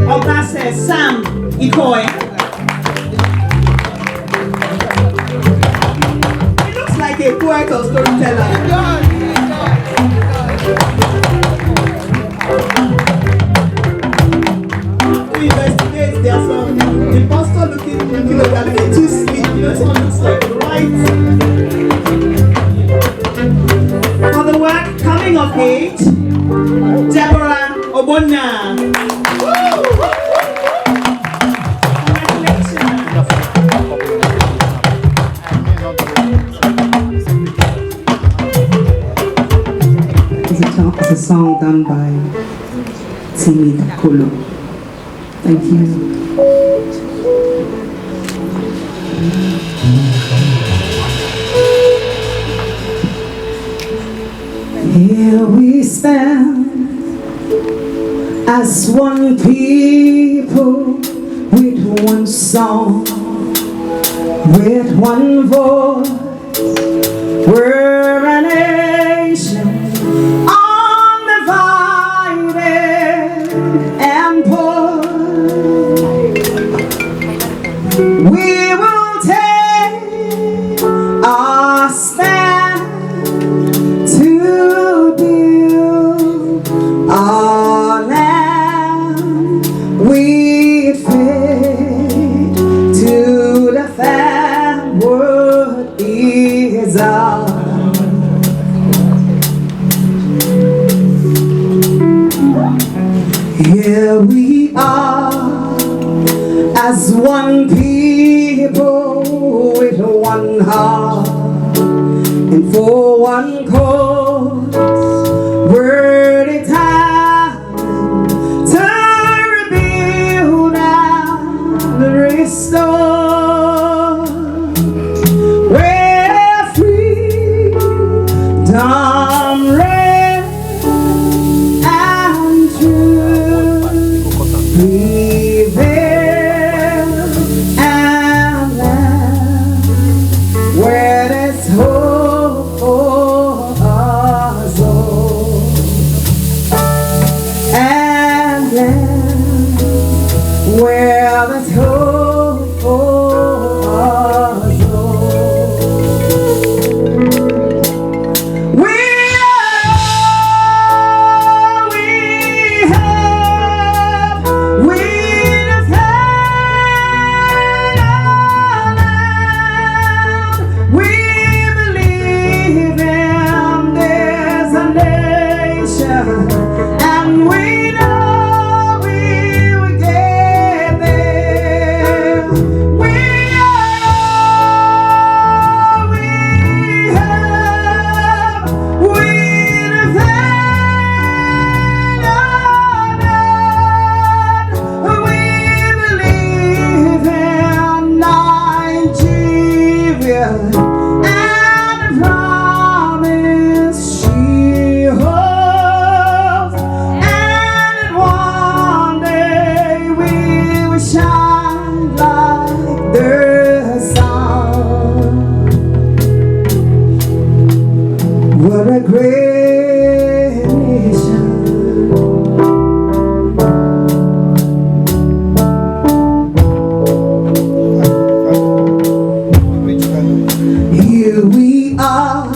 E: Obase Sam Ikoy. He looks like a poet or storyteller. There are some imposter looking too sweet. This one looks like right. For the work, Coming of Age, Deborah Obonna.
G: It's a song done by Timmy Kolo. Thank you. Here we stand as one people with one song, with one voice. We're a nation undivided and poor. We will take our stand to build our land with faith to defend what is ours. Here we are as one people with one heart and for one cause. We're determined to rebuild and restore. We're freedom, reign and truth. What a great nation. Here we are,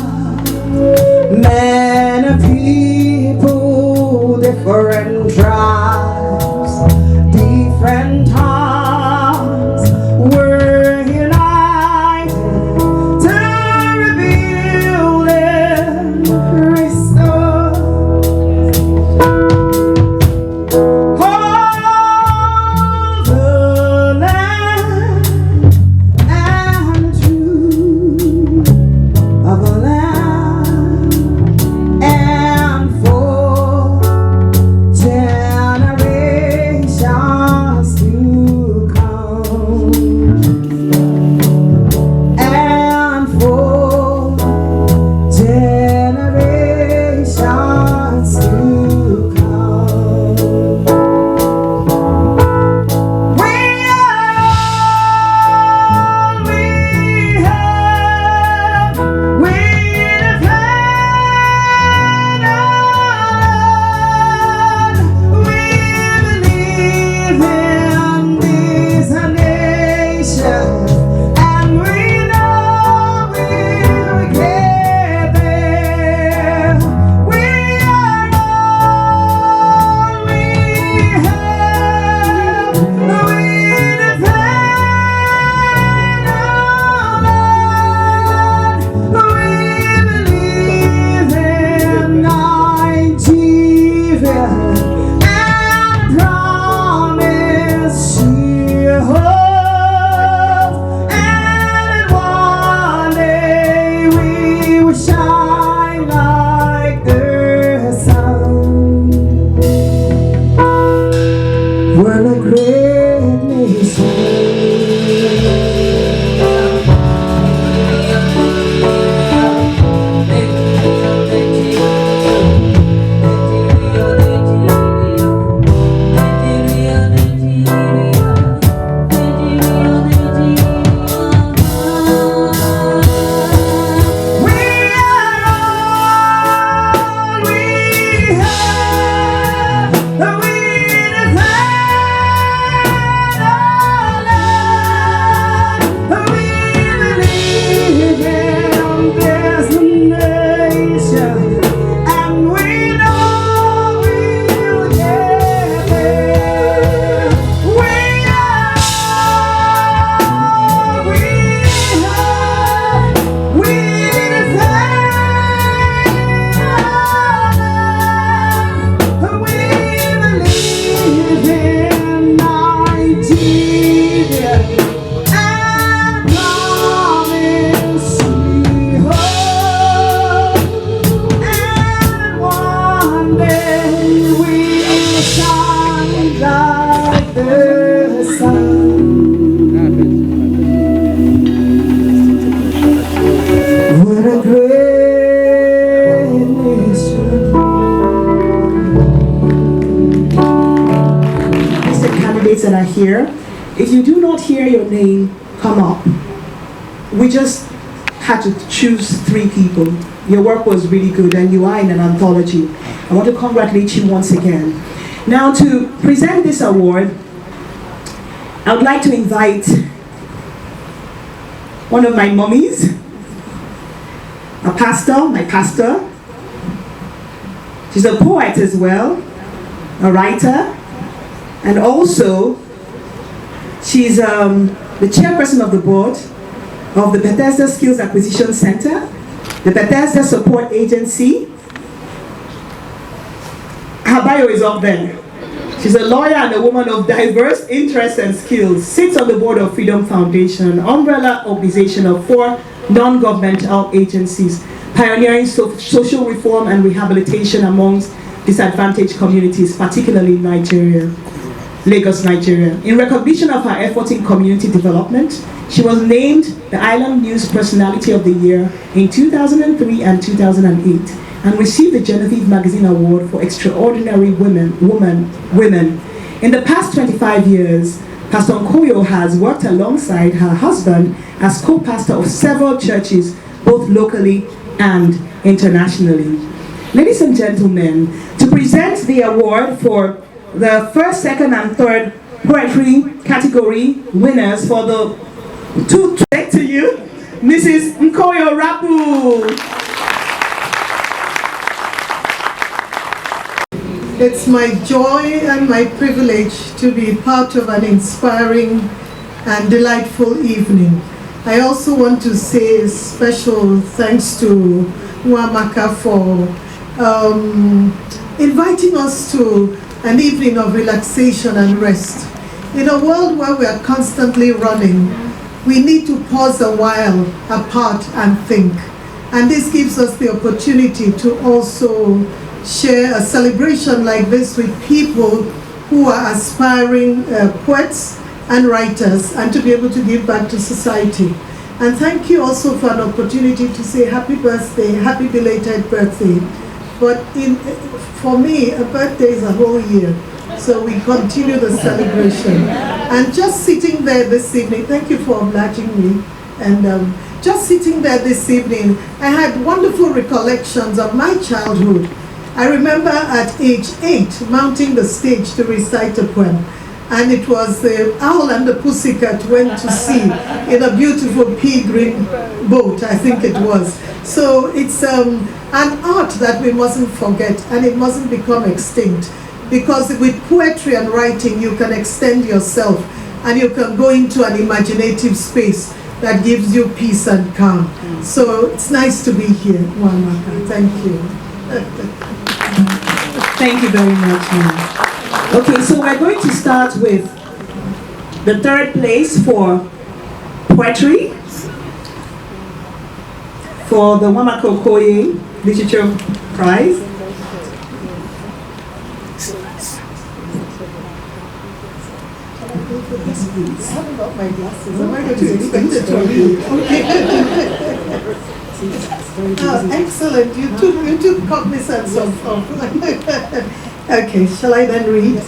G: men of people, different tribes, different tongues. We're united to rebuild and restore all the land and truth of a land, and for generations to come, and for generations to come. We are all we have. We defend our land. We believe in this nation, and we know we'll get there. We are all we have. We defend our land. We believe in Nigeria and promise she holds. And one day we will shine like the sun. We're a great nation. We are all we have. We defend our land. We believe in this nation, and we know we'll get there. We are all we have. We defend our land. We believe in Nigeria and promise she holds. And one day we will shine like the sun. What a great nation. Mr. Candidates that are here, if you do not hear your name come up, we just had to choose 3 people. Your work was really good and you are in an anthology. I want to congratulate you once again. Now, to present this award, I would like to invite one of my mummies, a pastor, my pastor. She's a poet as well, a writer, and also she's the chairperson of the board of the Bethesda Skills Acquisition Center, the Bethesda Support Agency. Her bio is up there. She's a lawyer and a woman of diverse interests and skills, sits on the board of Freedom Foundation, an umbrella organization of 4 non-governmental agencies, pioneering social reform and rehabilitation amongst disadvantaged communities, particularly in Nigeria, Lagos, Nigeria. In recognition of her efforts in community development, she was named the Island News Personality of the Year in 2003 and 2008, and received the Genevieve Magazine Award for Extraordinary Women. In the past 25 years, Pastor Okoye has worked alongside her husband as co-pastor of several churches, both locally and internationally. Ladies and gentlemen, to present the award for the first, second, and third poetry category winners for the to you, Mrs. Nkoyo Rapu.
H: It's my joy and my privilege to be part of an inspiring and delightful evening. I also want to say special thanks to Nwamaka for inviting us to an evening of relaxation and rest. In a world where we are constantly running, we need to pause a while apart and think. And this gives us the opportunity to also share a celebration like this with people who are aspiring poets and writers, and to be able to give back to society. And thank you also for an opportunity to say happy birthday, happy belated birthday. But for me, a birthday is a whole year. So we continue the celebration. And just sitting there this evening, thank you for obliging me. And just sitting there this evening, I had wonderful recollections of my childhood. I remember at age 8 mounting the stage to recite a poem. And it was the Owl and the Pussycat went to sea in a beautiful pea green boat, I think it was. So it's an art that we mustn't forget, and it mustn't become extinct. Because with poetry and writing, you can extend yourself, and you can go into an imaginative space that gives you peace and calm. So it's nice to be here, Nwamaka. Thank you.
G: Thank you very much, ma'am. Okay, so we're going to start with the third place for poetry for the Nwamaka Okoye Literature Prize.
H: I haven't got my glasses. Am I going to expect it to read? Excellent. You took cognizance of. Okay, shall I then read?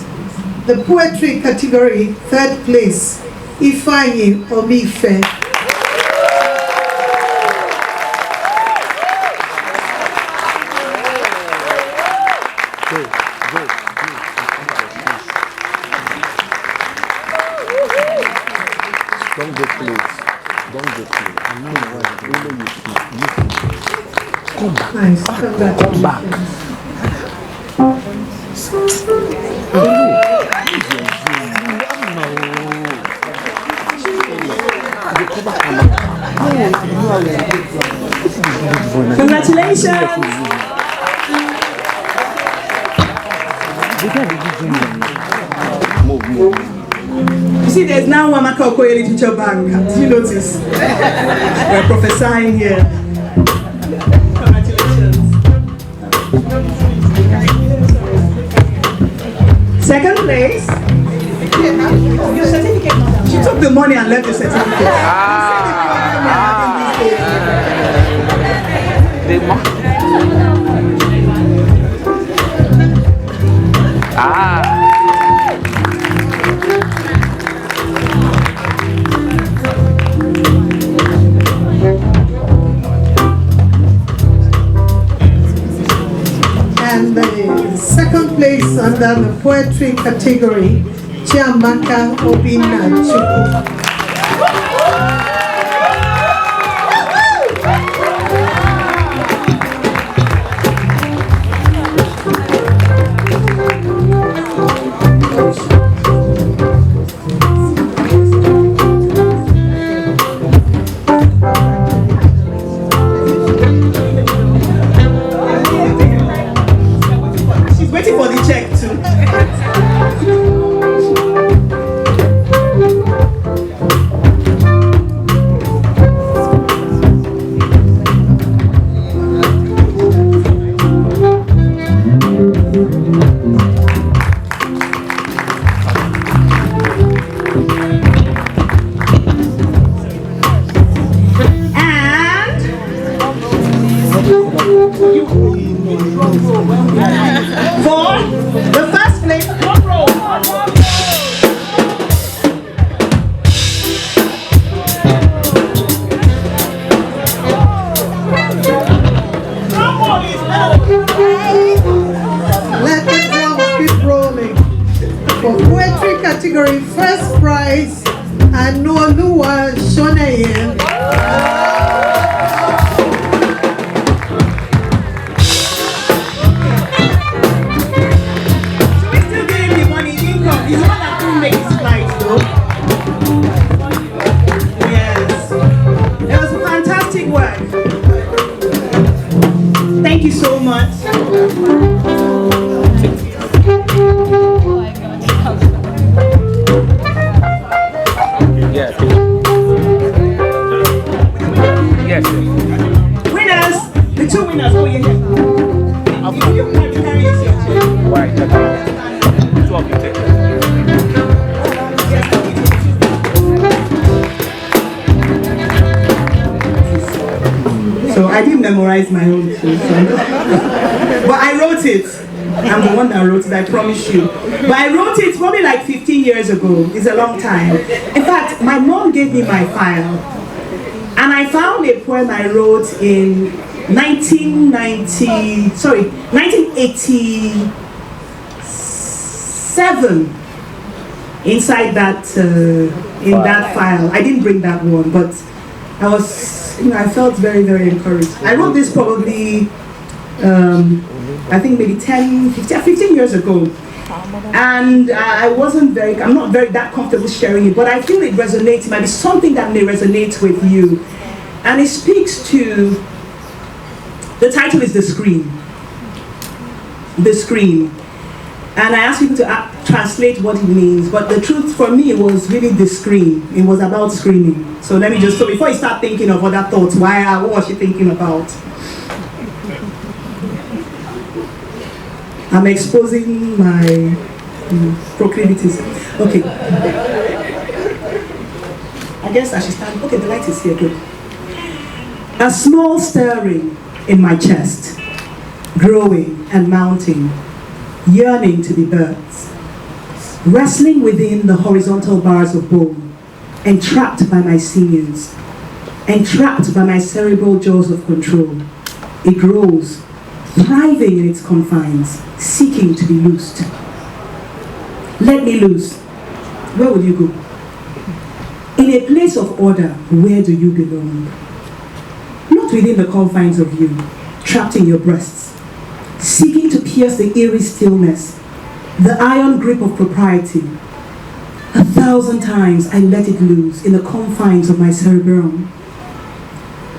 H: The poetry category, third place, Ifeanyi Omife.
I: Don't get close. Don't get close. I know what you come back.
H: Nice. Come back.
G: Congratulations! You see, there's now Nwamaka Okoye Literature Bank. Did you notice? We're prophesying here. Congratulations. Second place. Your certificate. She took the money and left the certificate.
H: And the second place under the poetry category, Nwamaka Okoye. Oluwa Shonaye.
E: So we still giving me money income. He's the one that couldn't make his flight though. Yes. It was a fantastic work. Thank you so much.
I: Yes. Yes.
E: Winners! The two winners, oh yeah. If you want to carry this your chair.
I: Why? Two of you take.
E: So I didn't memorize my own too, but I wrote it. I'm the one that wrote it, I promise you. But I wrote it probably like 15 years ago. It's a long time. In fact, my mom gave me my file. And I found a poem I wrote in 1987 inside that in that file. I didn't bring that one, but I was, I felt very, very encouraged. I wrote this probably, I think maybe 15 years ago. And I'm not very that comfortable sharing it, but I feel it resonates. It might be something that may resonate with you. And it speaks to, the title is The Scream. The Scream. And I asked people to translate what it means, but the truth for me was really the scream. It was about screaming. So let me just, so before you start thinking of other thoughts, what was she thinking about? I'm exposing my proclivities. Okay. I guess I should stand. Okay, the light is here, good. A small stirring in my chest, growing and mounting, yearning to be birds, wrestling within the horizontal bars of bone, entrapped by my sinews, entrapped by my cerebral jaws of control. It grows, thriving in its confines, seeking to be loosed. Let me loose. Where will you go? In a place of order, where do you belong? Not within the confines of you, trapped in your breasts, seeking to pierce the eerie stillness, the iron grip of propriety. 1,000 times I let it loose in the confines of my cerebrum.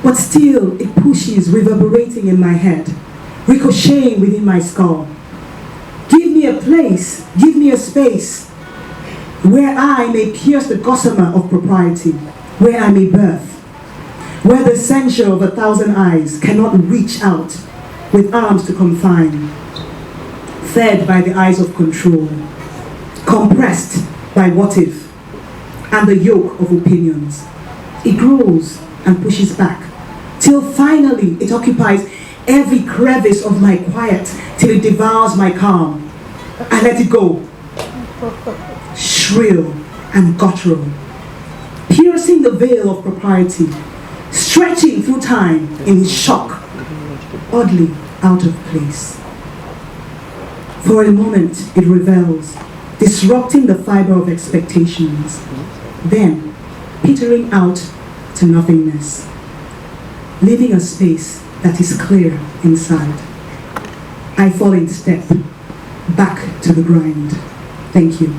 E: But still it pushes, reverberating in my head, ricocheting within my skull. Give me a place, give me a space, where I may pierce the gossamer of propriety, where I may birth, where the censure of 1,000 eyes cannot reach out with arms to confine, fed by the eyes of control, compressed by what if, and the yoke of opinions. It grows and pushes back, till finally it occupies every crevice of my quiet, till it devours my calm. I let it go, shrill and guttural, piercing the veil of propriety, stretching through time in shock, oddly out of place. For a moment it revels, disrupting the fiber of expectations, then petering out to nothingness, leaving a space that is clear inside. I fall in step, back to the grind. Thank you.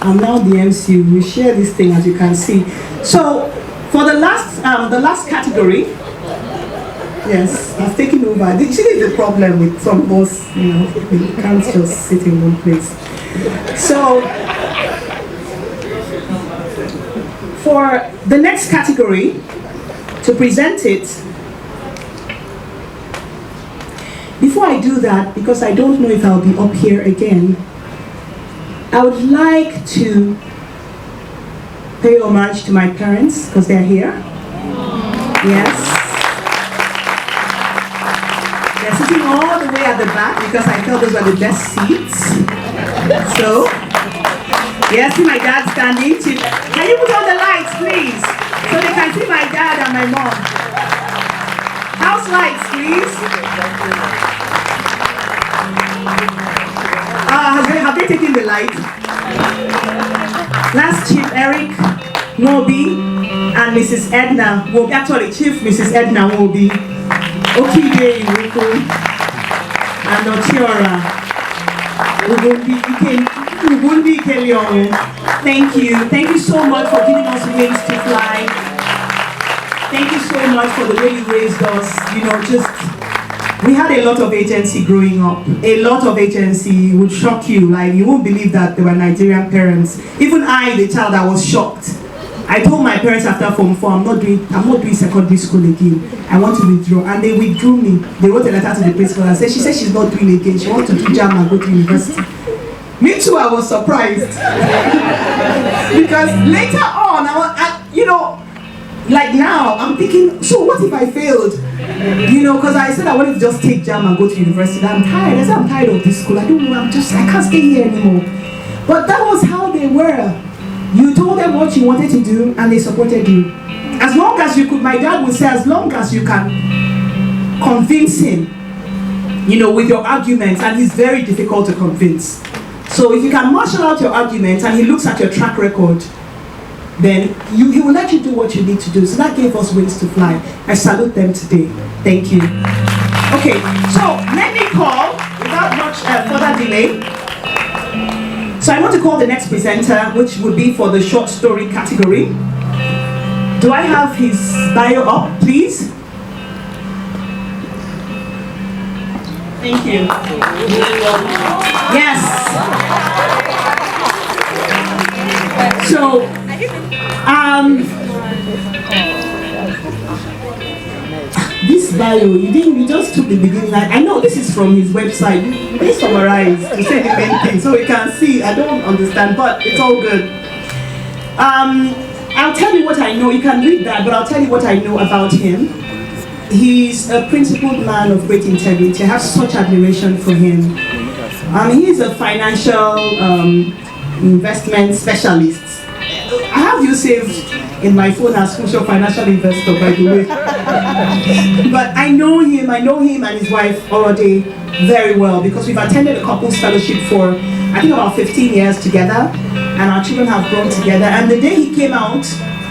E: I'm now the MC. We share this thing, as you can see. So, for the last category, yes, I've taken over. You see, the problem with some of us, we can't just sit in one place. So, for the next category, to present it, before I do that, because I don't know if I'll be up here again, I would like to pay homage to my parents, because they're here. Yes. They're sitting all the way at the back, because I felt those were the best seats. So, yes, see my dad standing. Can you put on the lights, please? So they can see my dad and my mom. House lights, please.
G: Have they taken the light? Last Chief Eric Mobi and Mrs. Edna Wobi, actually Chief Mrs. Edna Wobi, Okide Iwoko, and Ochiora Ugundi Keliomu. Thank you so much for giving us wings to fly. Thank you so much for the way you raised us. We had a lot of agency growing up. A lot of agency would shock you. Like, you won't believe that they were Nigerian parents. Even I, the child, I was shocked. I told my parents after Form 4, I'm not doing secondary school again. I want to withdraw. And they withdrew me. They wrote a letter to the principal and said, she said she's not doing again. She wants to do JAM and go to university. Me too, I was surprised. Because later on, like now, I'm thinking, so what if I failed? Because I said I wanted to just take JAM and go to university. I'm tired. I said, I'm tired of this school. I don't know, I can't stay here anymore. But that was how they were. You told them what you wanted to do and they supported you. As long as you could, my dad would say, as long as you can convince him, with your arguments, and he's very difficult to convince. So if you can marshal out your arguments and he looks at your track record, then he will let you do what you need to do. So that gave us wings to fly. I salute them today. Thank you. Okay, so let me call, without much further delay. So I want to call the next presenter, which would be for the short story category. Do I have his bio up, please? Thank you. Yes. So, this bio, you just took the beginning. I know this is from his website. They summarized to say the main thing, so we can see. I don't understand, but it's all good. I'll tell you what I know. You can read that, but I'll tell you what I know about him. He's a principled man of great integrity. I have such admiration for him. He is a financial investment specialist. I have you saved in my phone as social financial investor, by the way. But I know him and his wife Orode very well because we've attended a couples fellowship for I think about 15 years together, and our children have grown together. And the day he came out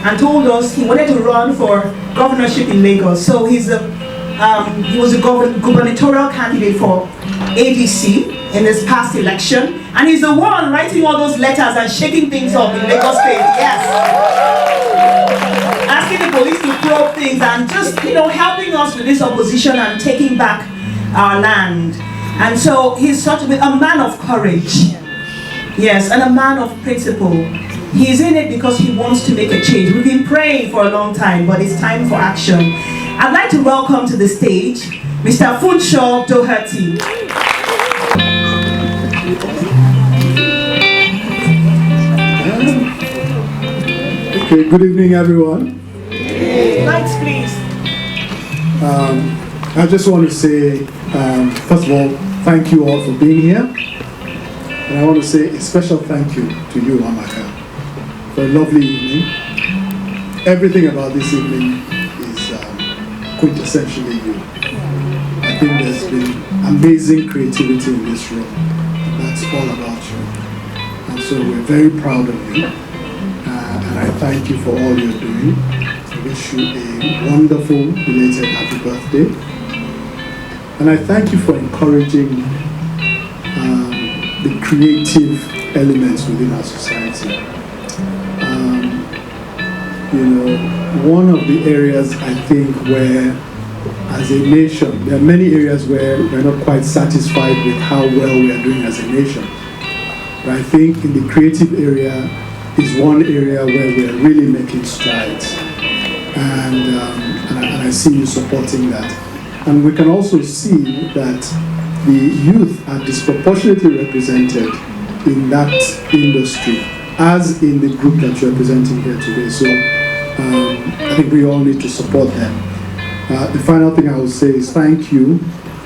G: and told us he wanted to run for governorship in Lagos, so he was a gubernatorial candidate for ADC in this past election, and he's the one writing all those letters and shaking things up in Lagos State. Yes. Asking the police to probe things and just, helping us with this opposition and taking back our land. And so he's such a man of courage. Yes, and a man of principle. He's in it because he wants to make a change. We've been praying for a long time, but it's time for action. I'd like to welcome to the stage Mr. Funshaw Doherty.
J: Okay, good evening, everyone.
G: Lights, please.
J: I just want to say, first of all, thank you all for being here. And I want to say a special thank you to you, Nwamaka, for a lovely evening. Everything about this evening is quintessentially you. I think there's been amazing creativity in this room. That's all about you. And so we're very proud of you. And I thank you for all you're doing. I wish you a wonderful belated happy birthday. And I thank you for encouraging the creative elements within our society. One of the areas I think where, as a nation, there are many areas where we're not quite satisfied with how well we are doing as a nation. But I think in the creative area is one area where we are really making strides. And I see you supporting that. And we can also see that the youth are disproportionately represented in that industry, as in the group that you're representing here today. So I think we all need to support them. The final thing I will say is thank you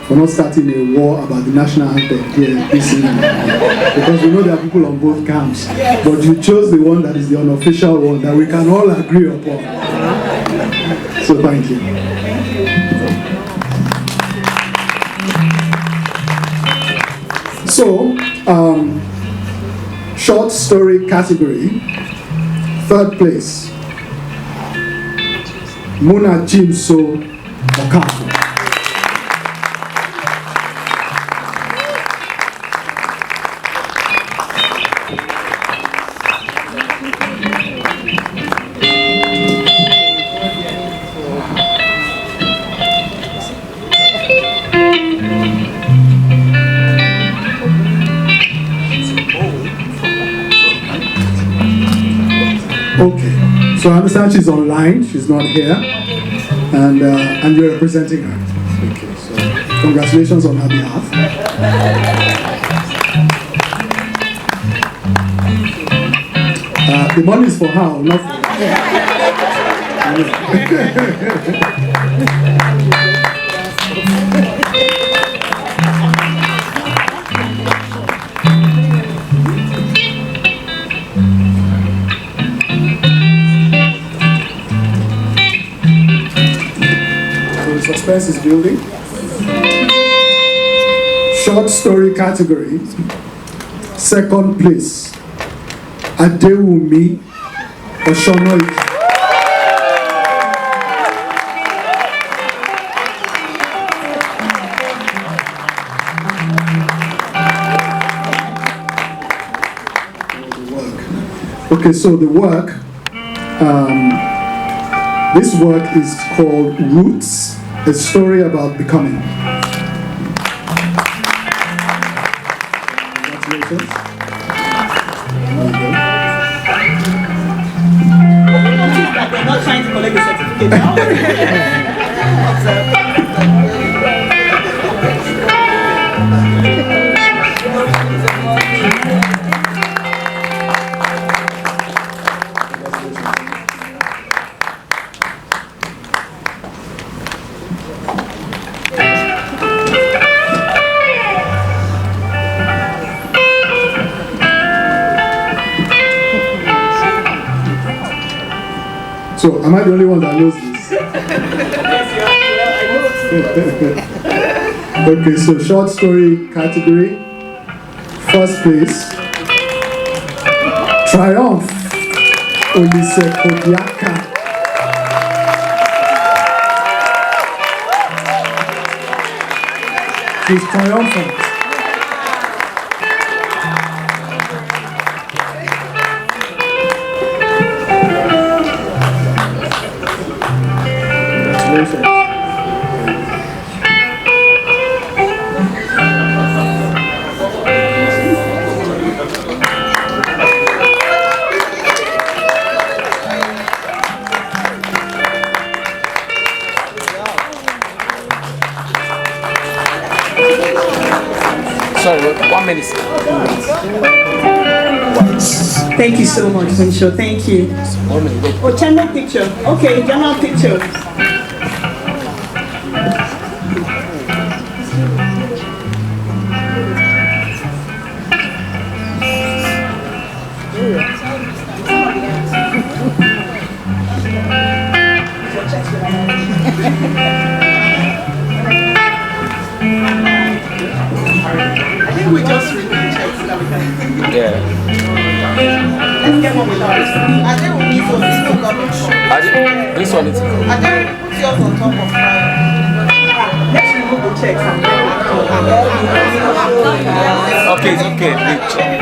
J: for not starting a war about the national anthem here this evening. Because we know there are people on both camps, but you chose the one that is the unofficial one that we can all agree upon. So thank you. So, short story category, third place, Muna Jimso Okafu. Okay, so I understand she's online, she's not here, and you're representing her. Okay, so congratulations on her behalf. The money is for her, not for suspense is building. Short story category, second place, Adewumi Oshonoike. Okay, so the work, this work is called Roots, a story about becoming. Congratulations.
E: They're not trying to collect the certificate now.
J: So, am I the only one that knows this? Okay, so short story category, first place, Triumph Olise Kodiaka. She's triumphant.
I: Sorry, 1 minute.
E: Thank you so much, Winshaw. Thank you. Oh, channel picture. Okay, channel picture. I think we just repeat check so that we can.
I: Yeah.
E: Let's get one with us. I think we need to this one rubbish.
I: This one is.
E: I think put yours on top of mine. Let's remove the checks and then
I: Okay, it's okay. It's okay.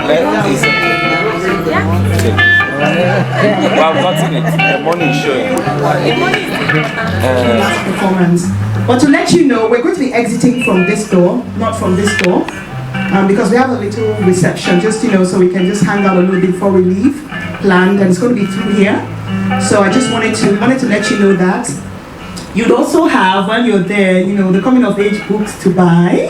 I: But I've gotten it. The money is showing.
E: performance. But to let you know, we're going to be exiting from this door, not from this door, because we have a little reception, just so we can just hang out a little bit before we leave, planned, and it's going to be through here. So I just wanted to let you know that. You'd also have, when you're there, the coming of age books to buy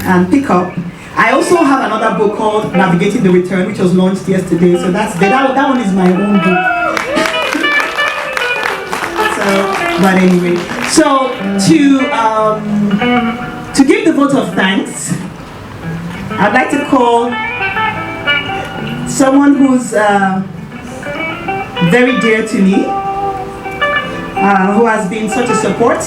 E: and pick up. I also have another book called Navigating the Return, which was launched yesterday. So that one is my own book. But anyway, so to give the vote of thanks, I'd like to call someone who's very dear to me, who has been such a support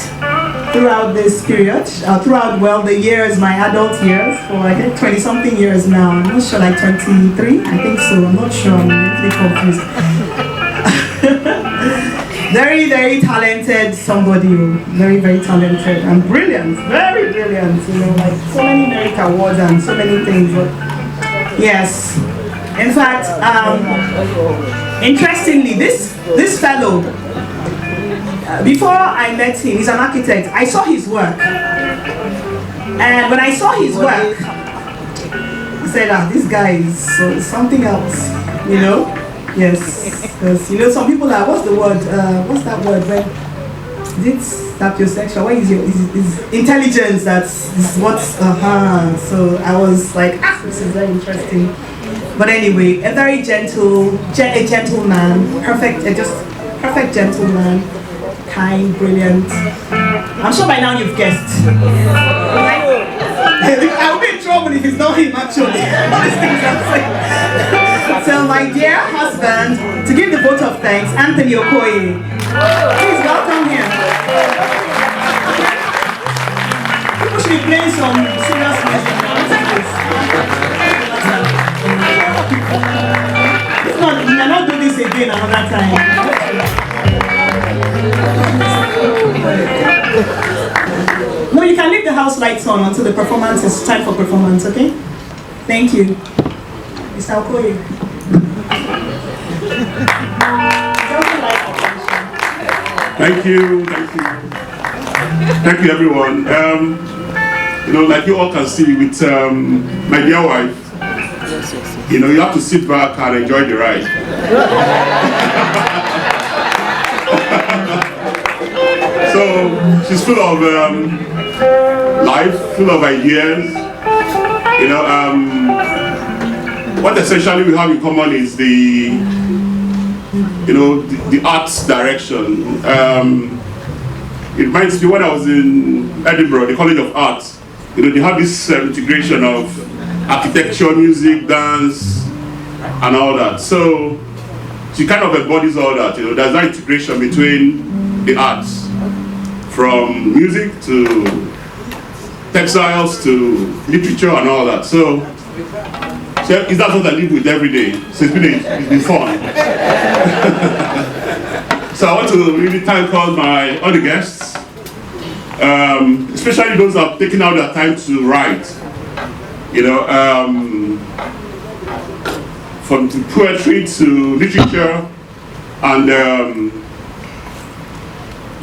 G: throughout this period, throughout, well, the years, my adult years, for I think 20-something years now. I'm not sure, like 23, I think so. I'm not sure, I'm a little confused. Very, very talented somebody, very, very talented and brilliant, very brilliant, you know, like so many merit awards and so many things. But yes, in fact, interestingly, this fellow, before I met him, he's an architect. I saw his work, and when I saw his work, I said, this guy is something else, you know. Yes, because you know some people are, what's the word? What's that word? When it's sapiosexual, what is intelligence? That's what's So I was like, this is very interesting. But anyway, a very gentle man, perfect gentleman, kind, brilliant. I'm sure by now you've guessed. I'll be in trouble if it's not him actually. All these things I'm saying. So my dear husband, to give the vote of thanks, Anthony Okoye. Please welcome him. People should be playing some serious music now. If not, we may not do this again another time. No, you can leave the house lights on until the performance is time for performance, okay? Thank you. Mr. Okoye.
K: Thank you, everyone. You know, like you all can see with my dear wife, you know, you have to sit back and enjoy the ride. So she's full of life, full of ideas. You know, what essentially we have in common is the arts direction. It reminds me when I was in Edinburgh, the College of Arts. You know, they have this integration of architecture, music, dance, and all that. So she kind of embodies all that. You know, there's that integration between the arts, from music to textiles to literature and all that. So is that what I live with every day? So it's been fun. So I want to really thank all the guests, especially those that have taken out their time to write. You know, from poetry to literature, and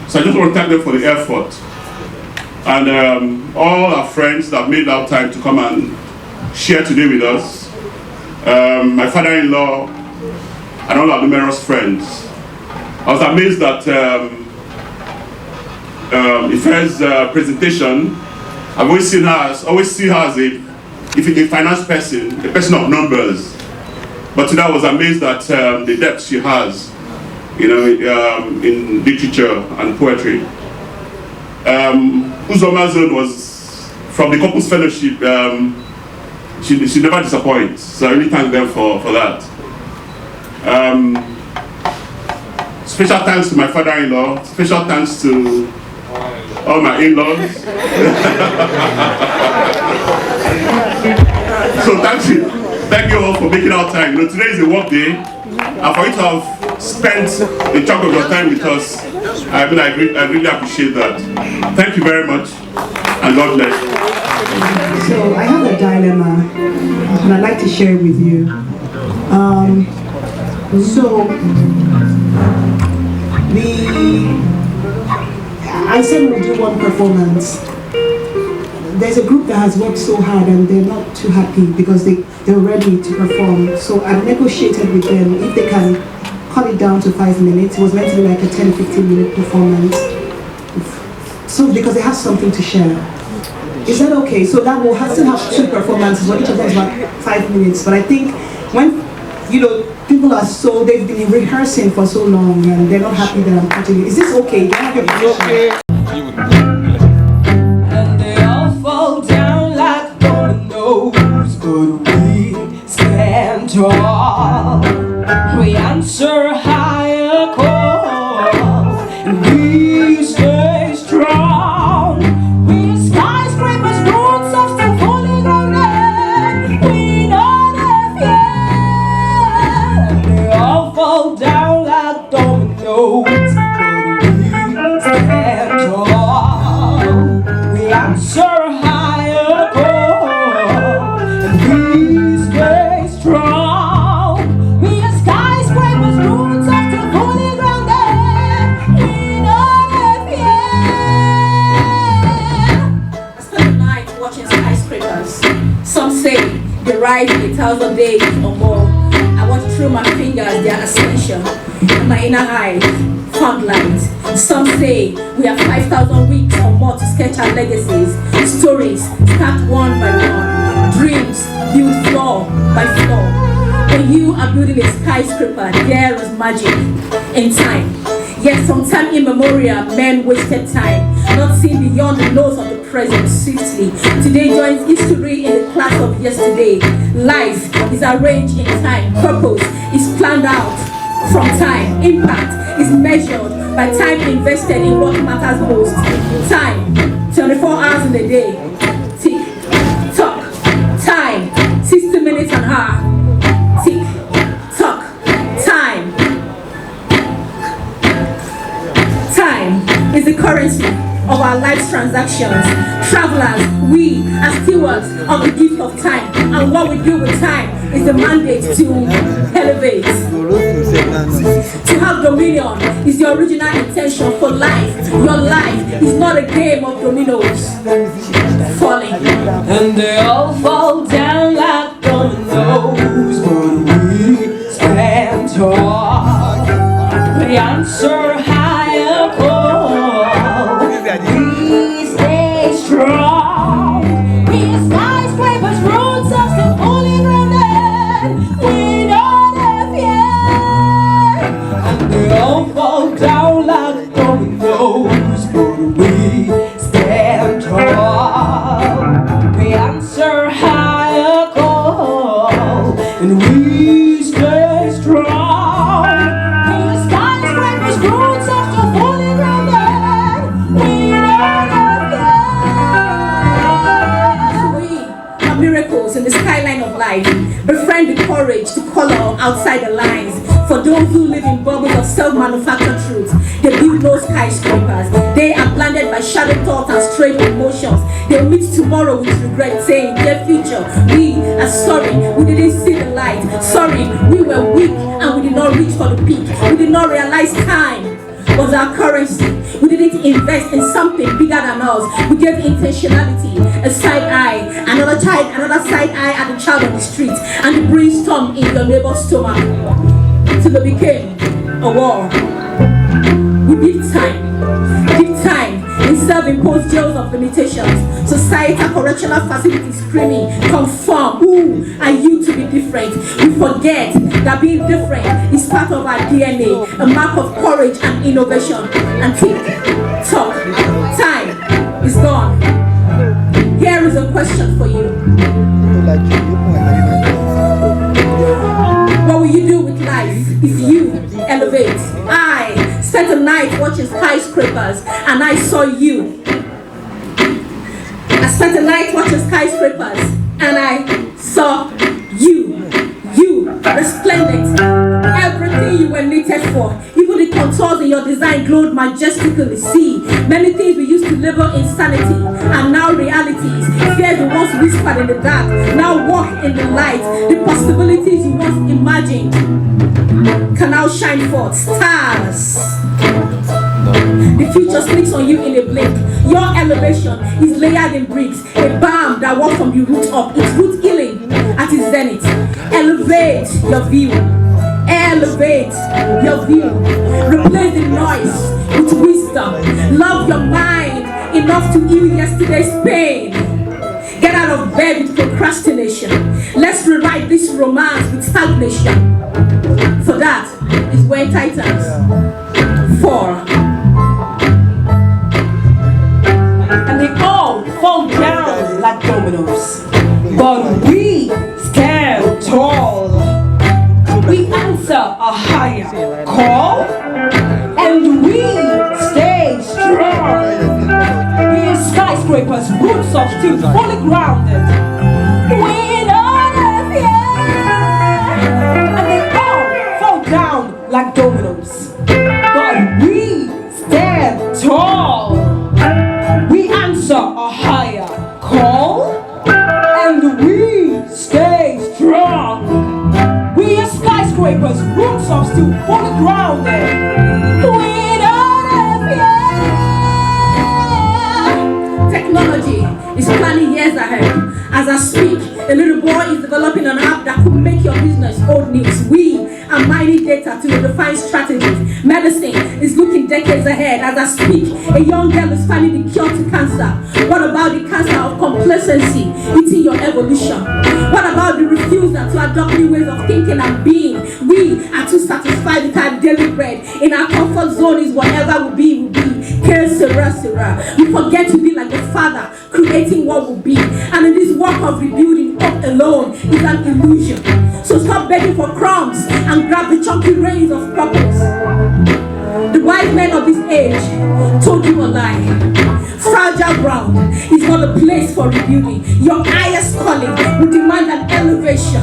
K: so I just want to thank them for the effort, and all our friends that made that time to come and share today with us. My father-in-law and all our numerous friends. I was amazed that Ife's presentation. I've always seen her as a finance person, a person of numbers. But today I was amazed at the depth she has, you know, in literature and poetry. Uzoma Zone was from the Couples Fellowship. She never disappoints, so I really thank them for that. Special thanks to my father-in-law. Special thanks to all my in-laws. So thank you all for making our time. You know, today is a work day, and for you to have spent a chunk of your time with us, I really appreciate that. Thank you very much, and God bless you.
G: So I have a dilemma, and I'd like to share it with you. I said we'll do one performance. There's a group that has worked so hard and they're not too happy because they're ready to perform. So I've negotiated with them if they can cut it down to 5 minutes. It was meant to be like a 10-15 minute performance. So because they have something to share. Is that okay? So that will still have 2 performances, but each of them is about 5 minutes. But I think when, you know, people are they've been rehearsing for so long and they're not happy that I'm cutting it. Is this okay? Do I have your permission?
A: And they all fall down like dominoes, but we stand tall. We answer higher calls, and we stay strong. strong. We are skyscrapers, roots of the fully grounded in
B: I spent the night watching skyscrapers. Some say they rise in 1,000 days or more. I watch through my fingers their ascension, and my inner eyes found light. Some say we have 5,000 weeks or more to sketch our legacies. Stories start one by one. Dreams built floor by floor. When you are building a skyscraper, there is magic in time. Yet sometime immemorial, men wasted time, not seeing beyond the nose of the present swiftly. Today joins history in the class of yesterday. Life is arranged in time. Purpose is planned out from time. Impact is measured by time invested in what matters most. Time, 24 hours in a day. Tick, tock, time, 60 minutes an hour. Tick, tock, time. Time is the currency of our life's transactions. Travelers, we are stewards of the gift of time, and what we do with time is the mandate to elevate. To have dominion is the original intention for life. Your life is not a game of dominoes falling.
A: And they all fall down like dominoes, but we stand tall. We answer higher call. We stay strong. We are skyscrapers, roots of the fully grounded. We don't have fear. And they all fall down like dominoes, but we stand tall. We answer higher call, and we stay strong. We are skyscrapers, roots of the fully grounded. We don't have fear.
B: We are miracles in the skyline of life. Befriend the courage to color outside the lines. For those who live in bubbles of self-manufactured truth, they build no skyscrapers. They are blinded by shadow thoughts and strange emotions. They meet tomorrow with regret, saying, dear future, we are sorry, we didn't see the light. Sorry, we were weak and we did not reach for the peak. We did not realize time was our currency. We didn't invest in something bigger than us. We gave intentionality a side eye, another side eye at the child on the street, and the brainstorm in your neighbor's stomach. Till it became a war. We give time in self-imposed jails of limitations. Societal correctional facilities screaming, conform, who are you to be different? We forget that being different is part of our DNA, a mark of courage and innovation. And tick, tock, time is gone. Here is a question for you. What will you do with life if you elevate? I spent a night watching skyscrapers and I saw you. I spent a night watching skyscrapers and I saw you. You, resplendent. Everything you were knitted for. Even the contours in your design glowed majestically. See, many things we used to label insanity are now realities. Fears we once whispered in the dark now walk in the light. The possibilities you once imagined can now shine forth. Stars. The future sleeps on you in a blink. Your elevation is layered in bricks, a balm that walks from the root up. Its root healing at its zenith. Elevate your view. Elevate your view. Replace the noise with wisdom. Love your mind enough to heal yesterday's pain. Get out of bed with procrastination. Let's rewrite this romance with stagnation. For that is where Titans 4.
A: And they all fall down like dominoes, but we stand tall. We answer a higher call, and we stay strong. We are skyscrapers, roots of steel, fully grounded. We don't have fear. And they all fall down like dominoes, but we stand tall. We answer a higher call, and we stay strong.
B: skyscrapers, roots of steel fully grounded. We don't have fear. Technology is planning years ahead. As I speak, a little boy is developing an app that could make your business old news. We are mining data to define strategies. Medicine is looking decades ahead. As I speak, a young girl is finding the cure to cancer. What about the cancer of complacency eating your evolution? What about the refusal to adopt new ways of thinking and being? We are too satisfied with our daily bread. In our comfort zone is whatever will be, will be. We forget to be like the Father, creating what will be. And in this work of rebuilding, hope alone is an illusion. So stop begging for crumbs and grab the chunky reins of purpose. The wise men of this age told you a lie. Fragile ground is not a place for rebuilding. Your highest calling will demand an elevation.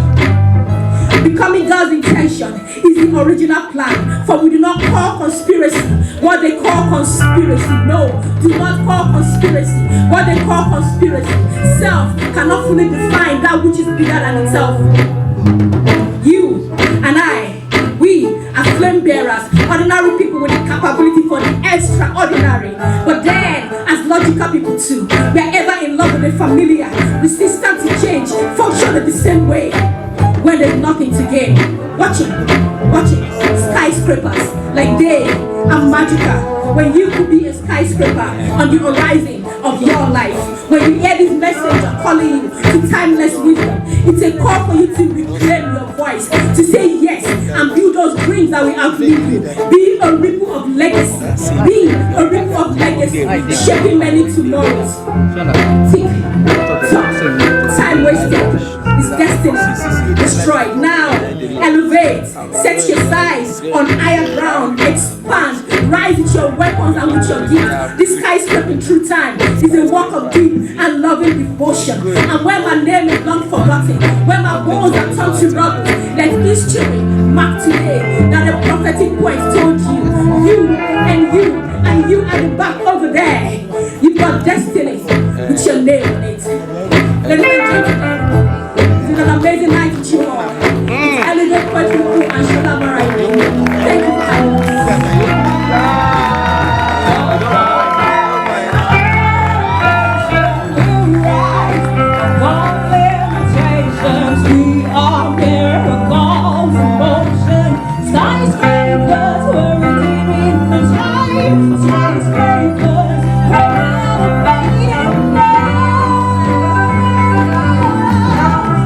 B: Becoming God's intention is the original plan. For we do not call conspiracy what they call conspiracy. No, do not call conspiracy what they call conspiracy. Self cannot fully define that which is bigger than itself. You and I, we are flame bearers, ordinary people with the capability for the extraordinary. But then, as logical people too, we are ever in love with the familiar, resistant to change, function in the same way. When there's nothing to gain, watching skyscrapers like they are magical. When you could be a skyscraper on the horizon of your life. When you hear this message calling you to timeless wisdom, it's a call for you to reclaim your voice, to say yes and build those dreams that we have lived you. Be a ripple of legacy. Be a ripple of legacy, shaping many tomorrows. Tick, tock, time wasted. Is destiny destroyed now? Elevate, set your sights on higher ground, expand, rise with your weapons and with your gifts. This skyscraping through time is a work of deep and loving devotion. And when my name is long forgotten, when my bones are turned to rubble, let history mark today that the prophetic poet told you, you and you at the back over there, you've got destiny with your name on it. Ladies and gentlemen, it's an amazing night with you all. It's Elegant Poetry Crew and Shola Marai. Thank you for having us. We are miracles in motion. Skyscrapers, we're redeeming the time. Skyscrapers, we're elevating now.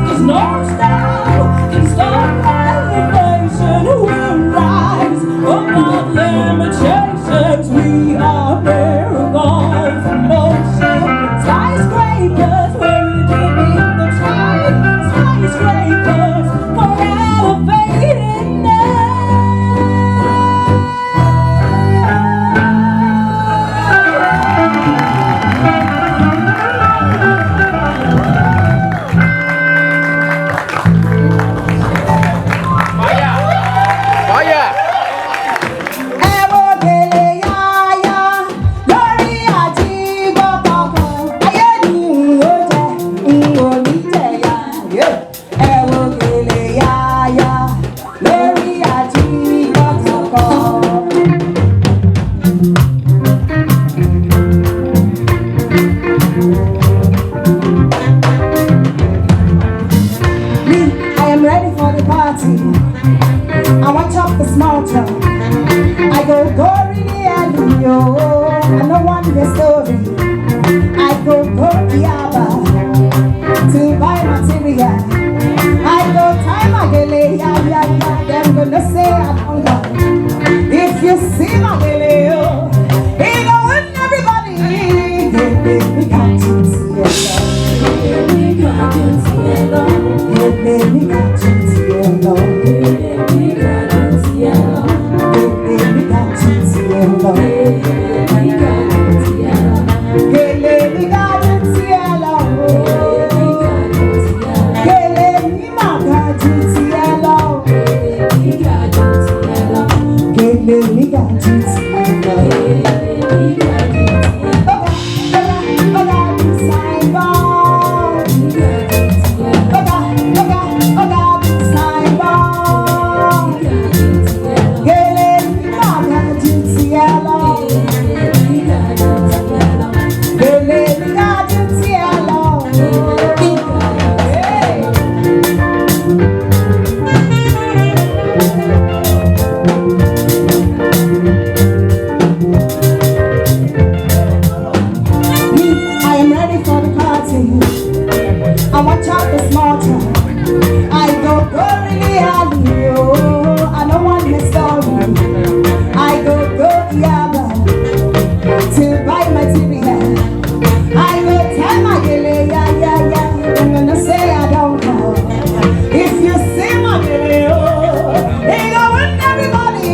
B: There's no style can stop elevation. We'll rise above limitations. We are miracles in motion. Skyscrapers, we're redeeming the time. Skyscrapers, we're elevating now.
L: really hard, I don't want the story. I go Yaba to buy my TV. I go tell my gele, yeah. I'm gonna say I don't know. If you see my gele, they go with everybody,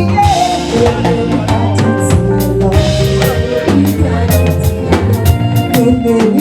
L: we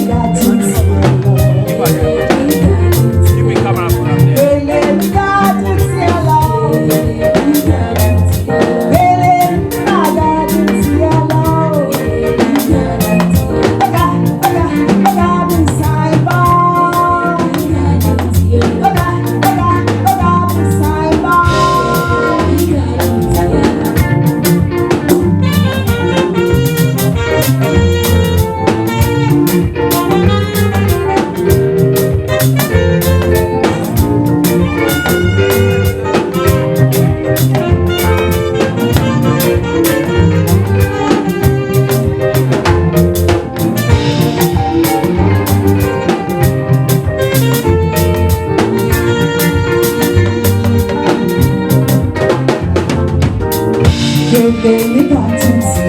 L: got to see.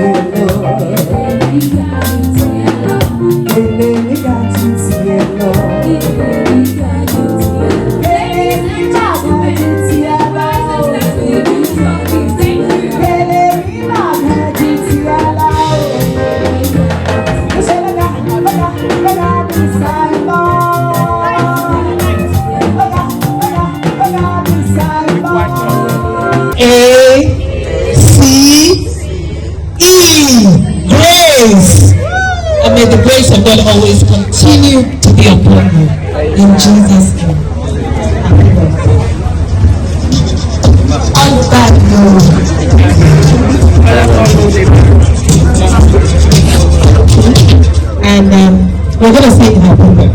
M: And may the grace of God always continue to be upon you. In Jesus' name. On that note. And we're going to sing happy birthday.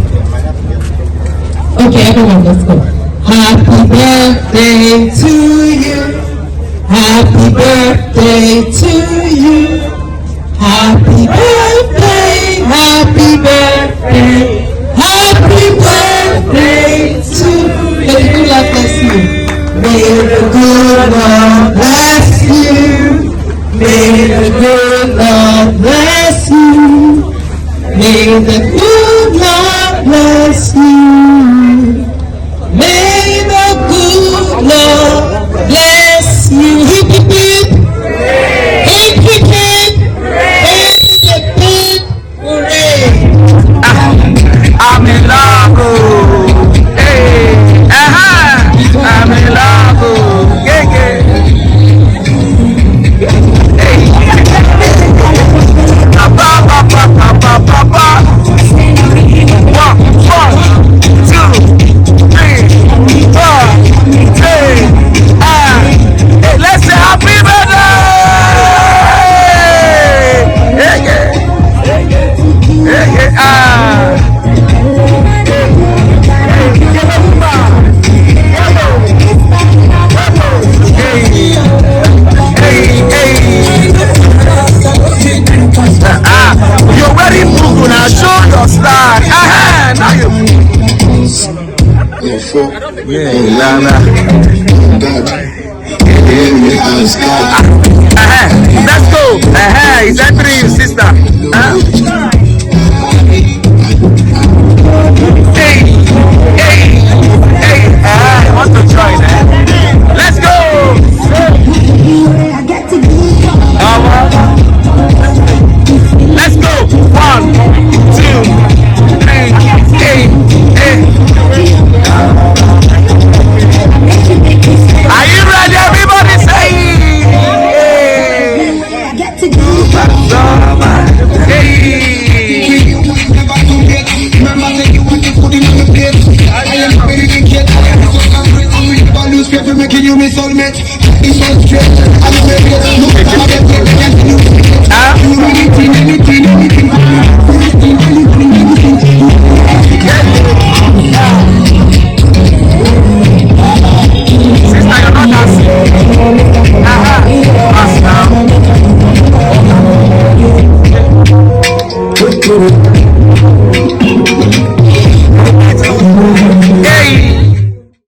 M: Okay, everyone, let's go. Happy birthday to you. Happy birthday to you. Happy birthday, happy birthday, happy birthday to you. May the good Lord bless you. May the good Lord bless you. May the good Lord bless you. May the good Lord bless you. May the good Lord bless you. Hip, hip, hip. Hip, hip, hip.
I: I'm in love, hey, I'm in love, yeah, hey,
N: 4. Lana.
I: Let's go. Is that 3, sister? Hey. I want to join. Let's go. Let's go. 1, 2, 3, 8. Are you ready? Everybody say making you my soulmate. It's so straight. I'm a baby. Look at my baby. Anything